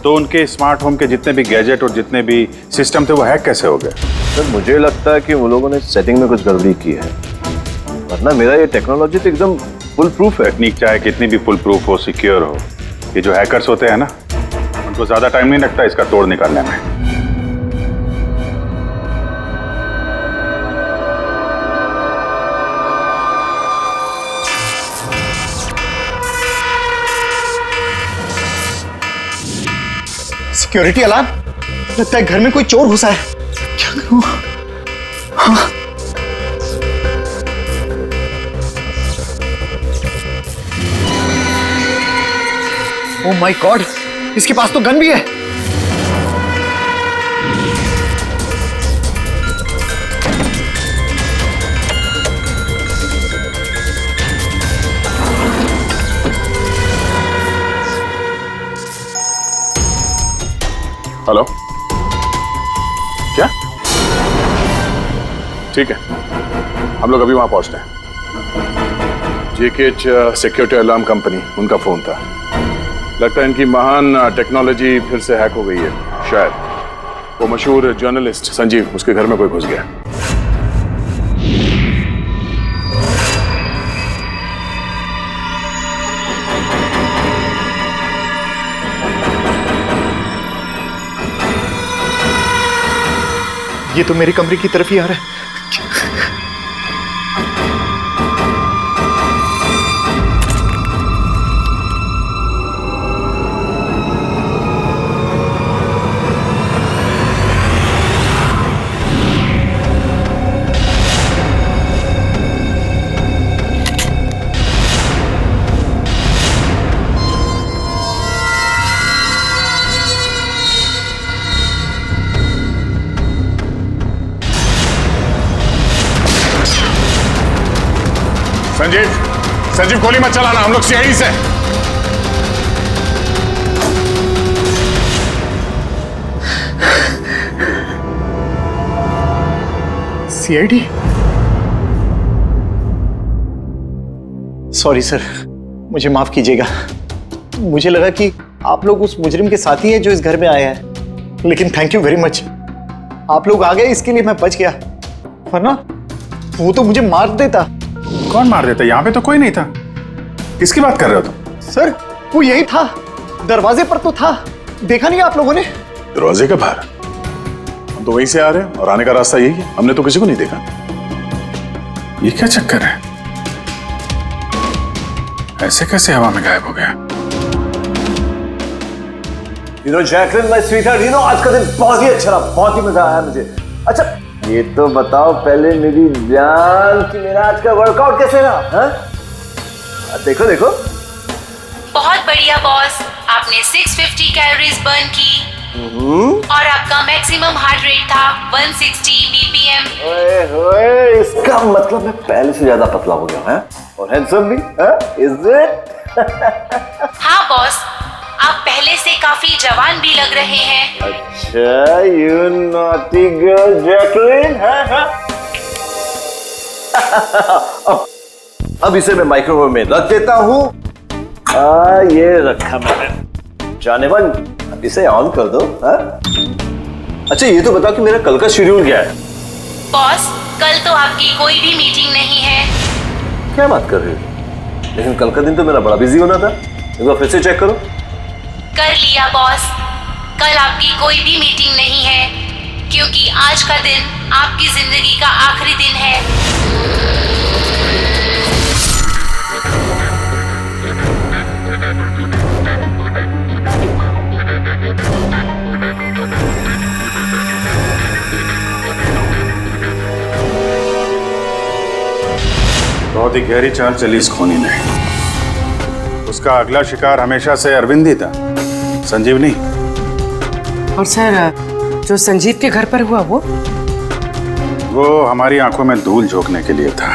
तो उनके स्मार्ट होम के जितने भी गैजेट और जितने भी सिस्टम थे वो हैक कैसे हो गए? सर, मुझे लगता है कि वो लोगों ने सेटिंग में कुछ गड़बड़ी की है, वरना मेरा ये टेक्नोलॉजी तो एकदम फुल प्रूफ है। तकनीक चाहे कितनी भी फुल प्रूफ हो, सिक्योर हो, ये जो हैकर्स होते हैं ना, उनको ज्यादा टाइम नहीं लगता इसका तोड़ निकालने में। सिक्योरिटी अलार्म, लगता है घर में कोई चोर घुसा है। क्या करूं? हाँ। ओह माय गॉड, इसके पास तो गन भी है। हेलो, क्या? ठीक है, हम लोग अभी वहां पहुंचते हैं। JKH सिक्योरिटी अलार्म कंपनी, उनका फोन था। लगता है इनकी महान टेक्नोलॉजी फिर से हैक हो गई है। शायद वो मशहूर जर्नलिस्ट संजीव, उसके घर में कोई घुस गया। ये तो मेरे कमरे की तरफ ही आ रहा है। संजीव गोली मत चलाना, हम लोग CID से। CID? सॉरी सर, मुझे माफ कीजिएगा। मुझे लगा कि आप लोग उस मुजरिम के साथी हैं जो इस घर में आए हैं, लेकिन थैंक यू वेरी मच। आप लोग आ गए, इसके लिए मैं बच गया, वरना वो तो मुझे मार देता। कौन मार देता? यहाँ पे तो कोई नहीं था। किसकी बात कर रहे हो तुम? सर, वो यही था, दरवाजे पर तो था। देखा नहीं आप लोगों ने? दरवाजे के बाहर? हम तो वहीं से आ रहे हैं और आने का रास्ता यही है। हमने तो किसी को नहीं देखा। ये क्या चक्कर है? ऐसे कैसे हवा में गायब हो गया? जैकलिन माय स्वीटहार्ट, आज का दिन बहुत ही अच्छा रहा, बहुत ही मजा आया मुझे। अच्छा ये तो बताओ पहले मेरी जान कि मेरा आज का वर्कआउट कैसे रहा? हाँ देखो देखो। बहुत बढ़िया बॉस, आपने 650 कैलोरीज बर्न की और आपका मैक्सिमम हार्ट रेट था 160 बीपीएम। ओए होए, इसका मतलब मैं पहले से ज्यादा पतला हो गया है और हैंडसम भी, इज इट? हाँ बॉस, आप पहले से काफी जवान भी लग रहे हैं। अच्छा, यू नॉटी गर्ल जैकलिन। अब इसे मैं माइक्रोवेव में रख देता हूँ। ये रखा मैंने। जाने मन, अब इसे ऑन कर दो। अच्छा ये तो बताओ कि मेरा कल का शेड्यूल क्या है? बॉस, कल तो आपकी कोई भी मीटिंग नहीं है। क्या बात कर रही हो? लेकिन कल का दिन तो मेरा बड़ा बिजी होना था। एक बार फिर से चेक करो। कर लिया बॉस, कल आपकी कोई भी मीटिंग नहीं है क्योंकि आज का दिन आपकी जिंदगी का आखिरी दिन है। बहुत ही गहरी चाल चली इस खूनी ने। उसका अगला शिकार हमेशा से अरविंद ही था, संजीव नहीं। और सर, जो संजीव के घर पर हुआ वो हमारी आंखों में धूल झोंकने के लिए था।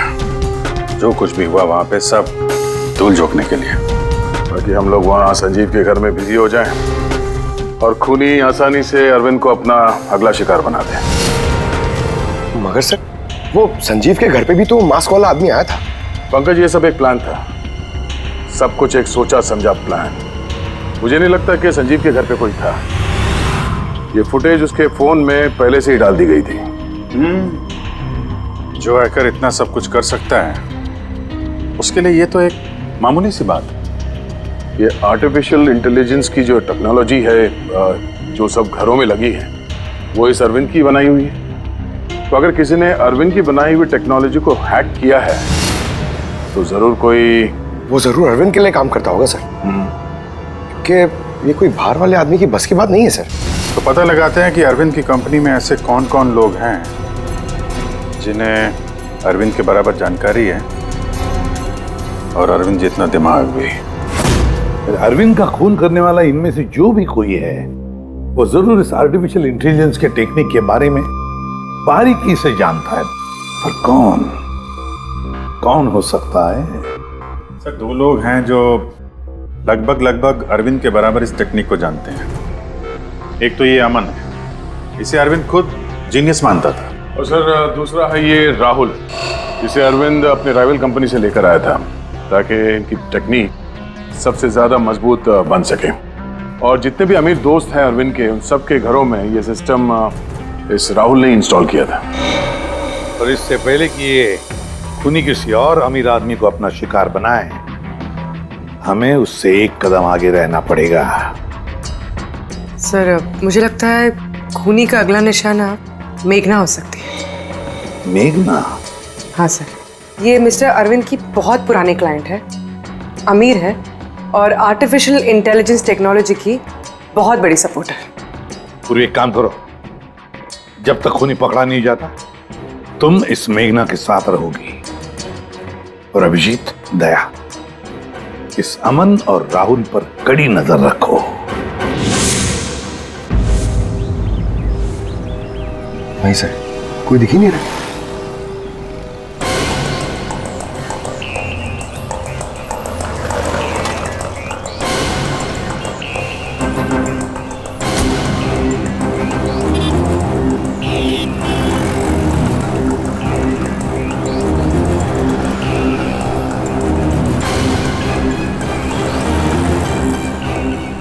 जो कुछ भी हुआ वहां पे सब धूल झोंकने के लिए, ताकि हम लोग वहां संजीव के घर में बिजी हो जाएं और खूनी आसानी से अरविंद को अपना अगला शिकार बना दे। मगर सर, वो संजीव के घर पे भी तो मास्क वाला आदमी आया था। पंकज, ये सब एक प्लान था, सब कुछ एक सोचा समझा प्लान। मुझे नहीं लगता कि संजीव के घर पे कोई था। ये फुटेज उसके फोन में पहले से ही डाल दी गई थी। जो हैकर इतना सब कुछ कर सकता है उसके लिए ये तो एक मामूली सी बात है। ये आर्टिफिशियल इंटेलिजेंस की जो टेक्नोलॉजी है, जो सब घरों में लगी है, वो इस अरविंद की बनाई हुई है। तो अगर किसी ने अरविंद की बनाई हुई टेक्नोलॉजी को हैक किया है तो जरूर वो जरूर अरविंद के लिए काम करता होगा सर, क्योंकि ये कोई बाहर वाले आदमी की बस की बात नहीं है सर। तो पता लगाते हैं कि अरविंद की कंपनी में ऐसे कौन कौन लोग हैं जिन्हें अरविंद के बराबर जानकारी है और अरविंद जितना दिमाग भी। अरविंद का खून करने वाला इनमें से जो भी कोई है वो जरूर इस आर्टिफिशियल इंटेलिजेंस के टेक्निक के बारे में बारीकी से जानता है। पर कौन हो सकता है? सर, दो लोग हैं जो लगभग अरविंद के बराबर इस टेक्निक को जानते हैं। एक तो ये अमन है, इसे अरविंद खुद जीनियस मानता था। और सर दूसरा है ये राहुल, जिसे अरविंद अपने राइवल कंपनी से लेकर आया था ताकि इनकी टेक्निक सबसे ज्यादा मजबूत बन सके। और जितने भी अमीर दोस्त हैं अरविंद के, उन सबके घरों में ये सिस्टम इस राहुल ने इंस्टॉल किया था। और इससे पहले कि ये खूनी किसी और अमीर आदमी को अपना शिकार बनाए, हमें उससे एक कदम आगे रहना पड़ेगा। सर, मुझे लगता है खूनी का अगला निशाना मेघना हो सकती है। मेघना? हाँ सर, ये मिस्टर अरविंद की बहुत पुराने क्लाइंट है, अमीर है और आर्टिफिशियल इंटेलिजेंस टेक्नोलॉजी की बहुत बड़ी सपोर्टर। पूरी एक काम करो, जब तक खूनी पकड़ा नहीं जाता तुम इस मेघना के साथ रहोगी, और अभिजीत, दया, इस अमन और राहुल पर कड़ी नजर रखो। नहीं सर, कोई दिख ही नहीं रहा।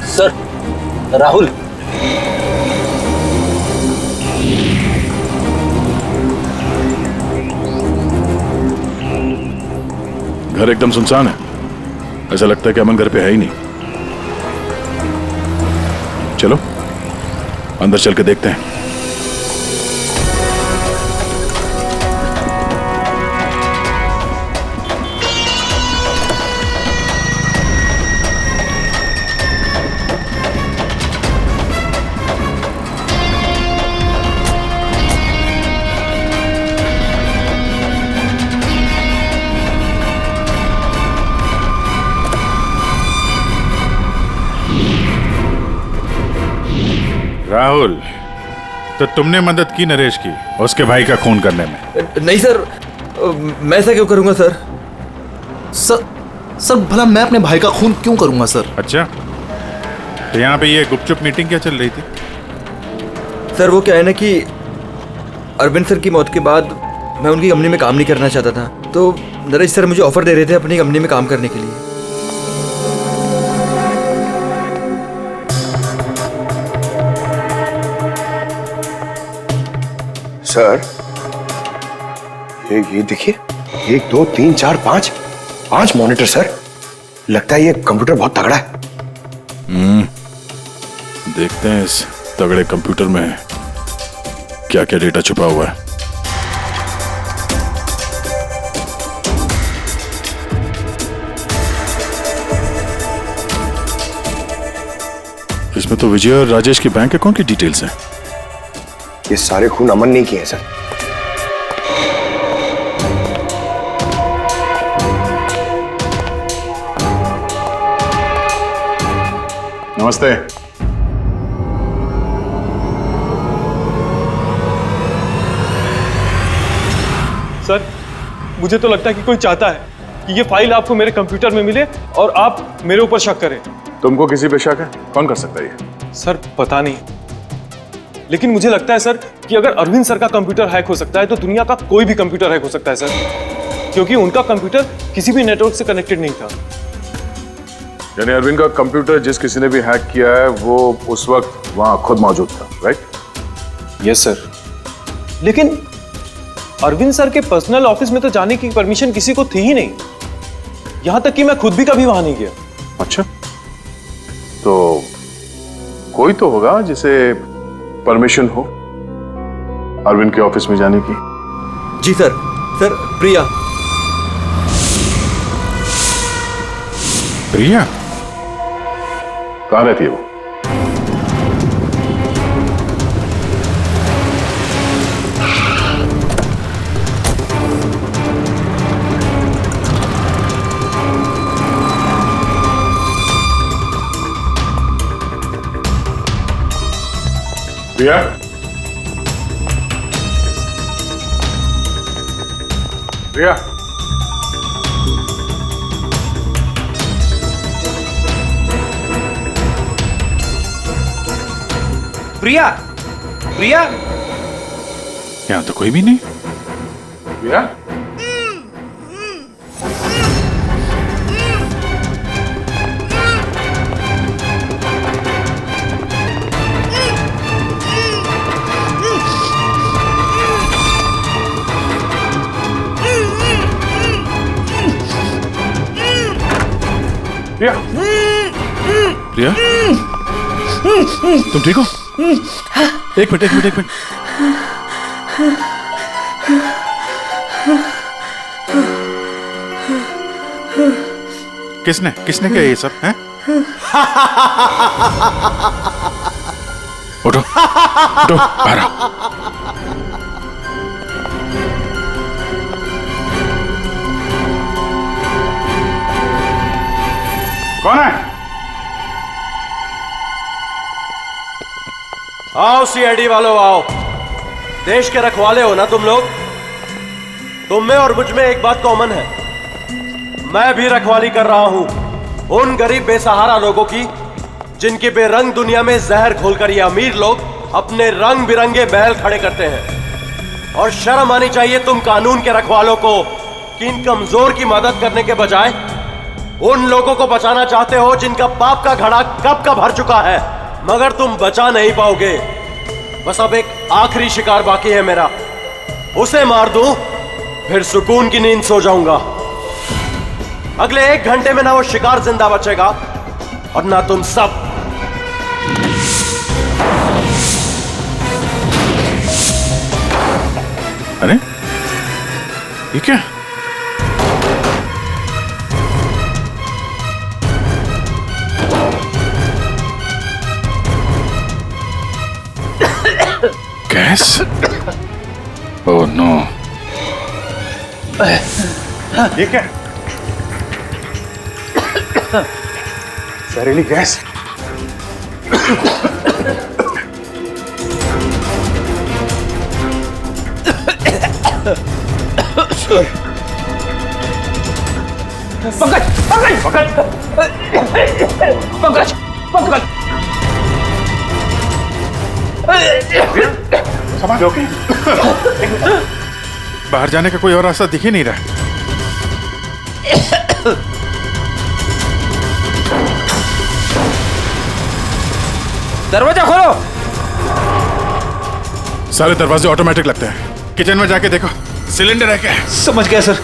सर, राहुल। घर एकदम सुनसान है, ऐसा लगता है कि अमन घर पे है ही नहीं। चलो अंदर चल के देखते हैं। राहुल, तो तुमने मदद की नरेश की उसके भाई का खून करने में? नहीं सर, मैं ऐसा क्यों करूंगा सर? सर भला मैं अपने भाई का खून क्यों करूंगा सर? अच्छा, तो यहाँ पे ये गुपचुप मीटिंग क्या चल रही थी? सर वो क्या है ना कि अरविंद सर की मौत के बाद मैं उनकी कंपनी में काम नहीं करना चाहता था, तो नरेश सर मुझे ऑफर दे रहे थे अपनी कंपनी में काम करने के लिए। सर ये देखिए, 1 2 3 4 5 मॉनिटर सर। लगता है ये कंप्यूटर बहुत तगड़ा है। देखते हैं इस तगड़े कंप्यूटर में क्या क्या डेटा छुपा हुआ है। इसमें तो विजय और राजेश के बैंक अकाउंट की डिटेल्स हैं। ये सारे खून अमन नहीं किए हैं सर। नमस्ते। सर मुझे तो लगता है कि कोई चाहता है कि ये फाइल आपको मेरे कंप्यूटर में मिले और आप मेरे ऊपर शक करें। तुमको किसी पे शक है? कौन कर सकता है ये? सर पता नहीं, लेकिन मुझे लगता है सर कि अगर अरविंद सर का कंप्यूटर हैक हो सकता है तो दुनिया का कोई भी कंप्यूटर हैक हो सकता है सर, क्योंकि उनका कंप्यूटर किसी भी नेटवर्क से कनेक्टेड नहीं था। यानी अरविंद का कंप्यूटर जिस किसी ने भी हैक किया है वो उस वक्त वहां खुद मौजूद था, राइट? यस सर, लेकिन अरविंद सर के पर्सनल ऑफिस में तो जाने की परमिशन किसी को थी ही नहीं, यहां तक कि मैं खुद भी कभी वहां नहीं गया। अच्छा, तो कोई तो होगा जिसे परमिशन हो अरविंद के ऑफिस में जाने की। जी सर। सर प्रिया। प्रिया कहाँ रहती है वो? प्रिया? प्रिया? प्रिया? प्रिया? यहाँ तो कोई भी नहीं। प्रिया? प्रिया? प्रिया, तुम ठीक हो? एक मिनट। किसने किया ये सब है? उठो बाहर आओ। कौन है? आओ सीआईडी वालों आओ। देश के रखवाले हो ना तुम लोग? तुम में और मुझ में एक बात कॉमन है, मैं भी रखवाली कर रहा हूं उन गरीब बेसहारा लोगों की जिनके बेरंग दुनिया में जहर घोलकर ये अमीर लोग अपने रंग बिरंगे महल खड़े करते हैं। और शर्म आनी चाहिए तुम कानून के रखवालों को कि इन कमजोर की मदद करने के बजाय उन लोगों को बचाना चाहते हो जिनका पाप का घड़ा कब का भर चुका है, मगर तुम बचा नहीं पाओगे। बस अब एक आखिरी शिकार बाकी है मेरा, उसे मार दूं फिर सुकून की नींद सो जाऊंगा। अगले 1 घंटे में ना वो शिकार जिंदा बचेगा और ना तुम सब। अरे ये क्या? गैस? Oh no. ये क्या? जहरीली गैस। पंकज पंकज पंकज पंकज समाज ओके? बाहर जाने का कोई और रास्ता दिख ही नहीं रहा। दरवाजा खोलो। सारे दरवाजे ऑटोमेटिक लगते हैं। किचन में जाके देखो सिलेंडर है क्या? समझ गया सर।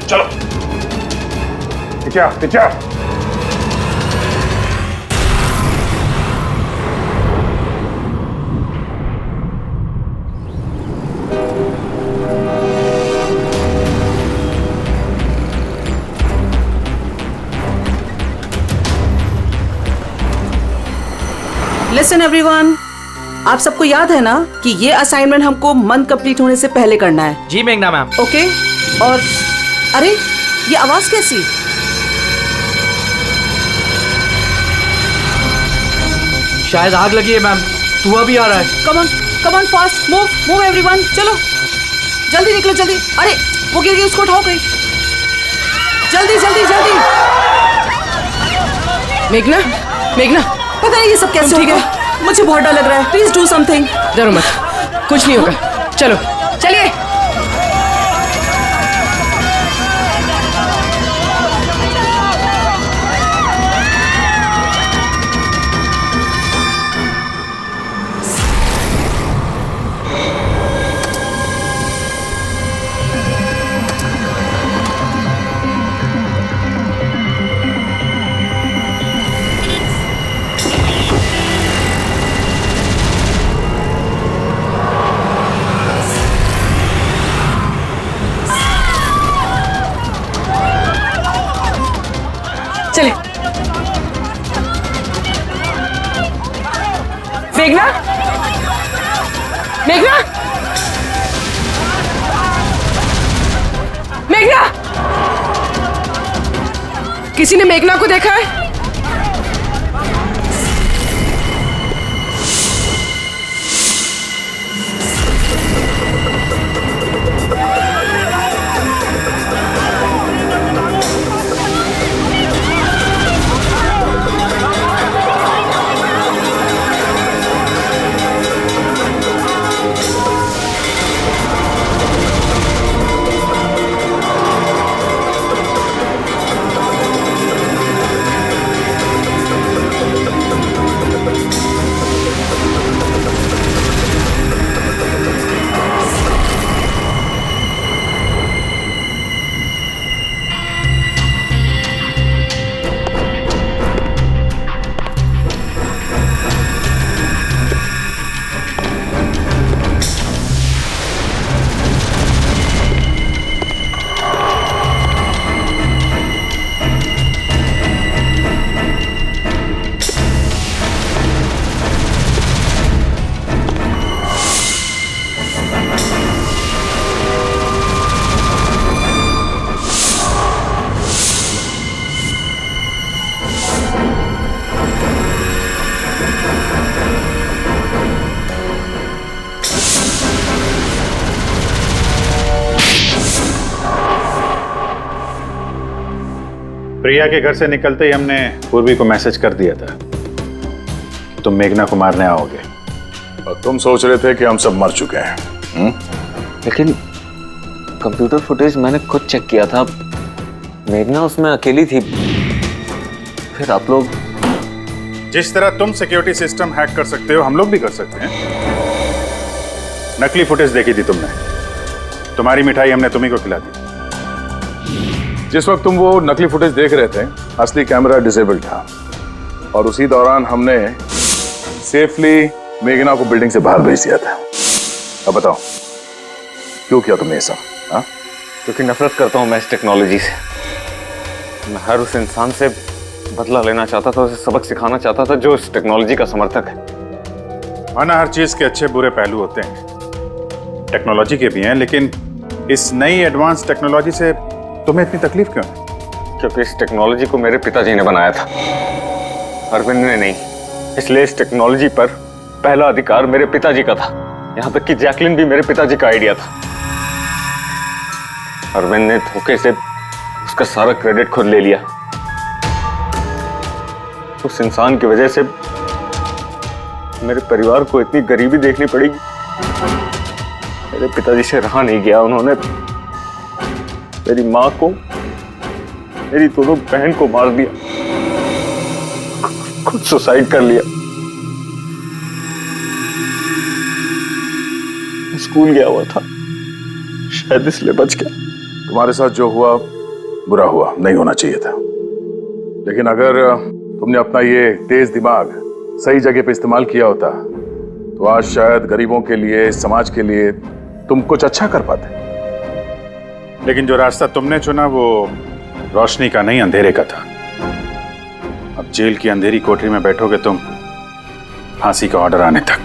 चलो पीछे लिसन एवरीवन, आप सबको याद है ना कि ये असाइनमेंट हमको मंथ कंप्लीट होने से पहले करना है। जी मेघना मैम। ओके। और अरे ये आवाज कैसी? शायद आग लगी है मैम, धुआं भी आ रहा है। Come on fast, move everyone, चलो जल्दी निकलो जल्दी। अरे वो गिर गई, उसको उठाओ कहीं, जल्दी जल्दी जल्दी। मेघना पता नहीं ये सब कैसे हो गया, मुझे बहुत डर लग रहा है। Please do something. डरो मत, कुछ नहीं होगा। चलो चलिए। चले। मेघना मेघना मेघना, किसी ने मेघना को देखा है? प्रिया के घर से निकलते ही हमने पूर्वी को मैसेज कर दिया था कि तुम मेघना को मारने आओगे। और तुम सोच रहे थे कि हम सब मर चुके हैं। लेकिन कंप्यूटर फुटेज मैंने खुद चेक किया था, मेघना उसमें अकेली थी। फिर आप लोग जिस तरह तुम सिक्योरिटी सिस्टम हैक कर सकते हो हम लोग भी कर सकते हैं। नकली फुटेज देखी थी तुमने, तुम्हारी मिठाई हमने तुम्ही को खिला दी। जिस वक्त तुम वो नकली फुटेज देख रहे थे असली कैमरा डिसेबल था और उसी दौरान हमने सेफली मेघना को बिल्डिंग से बाहर भेज दिया था। अब बताओ क्यों किया तुमने ये सब? क्योंकि नफरत करता हूं मैं इस टेक्नोलॉजी से। मैं हर उस इंसान से बदला लेना चाहता था, उसे सबक सिखाना चाहता था जो इस टेक्नोलॉजी का समर्थक है। माना हर चीज के अच्छे बुरे पहलू होते हैं, टेक्नोलॉजी के भी हैं, लेकिन इस नई एडवांस टेक्नोलॉजी से तुम्हें इतनी तकलीफ क्यों है? क्योंकि इस टेक्नोलॉजी को मेरे पिताजी ने बनाया था, अरविंद ने नहीं। इसलिए इस टेक्नोलॉजी पर पहला अधिकार मेरे पिताजी का था। यहां तक कि जैकलिन भी मेरे पिताजी का आइडिया था। अरविंद ने धोखे से उसका सारा क्रेडिट खुद ले लिया। उस इंसान की वजह से मेरे परिवार को इतनी गरीबी देखनी पड़ेगी। मेरे पिताजी से रहा नहीं गया। उन्होंने मेरी माँ को, मेरी दोनों बहन को मार दिया, खुद सुसाइड कर लिया। स्कूल गया हुआ था, शायद इसलिए बच गया। तुम्हारे साथ जो हुआ बुरा हुआ, नहीं होना चाहिए था। लेकिन अगर तुमने अपना ये तेज दिमाग सही जगह पे इस्तेमाल किया होता तो आज शायद गरीबों के लिए, समाज के लिए तुम कुछ अच्छा कर पाते। लेकिन जो रास्ता तुमने चुना वो रोशनी का नहीं, अंधेरे का था। अब जेल की अंधेरी कोठरी में बैठोगे तुम, फांसी का ऑर्डर आने तक।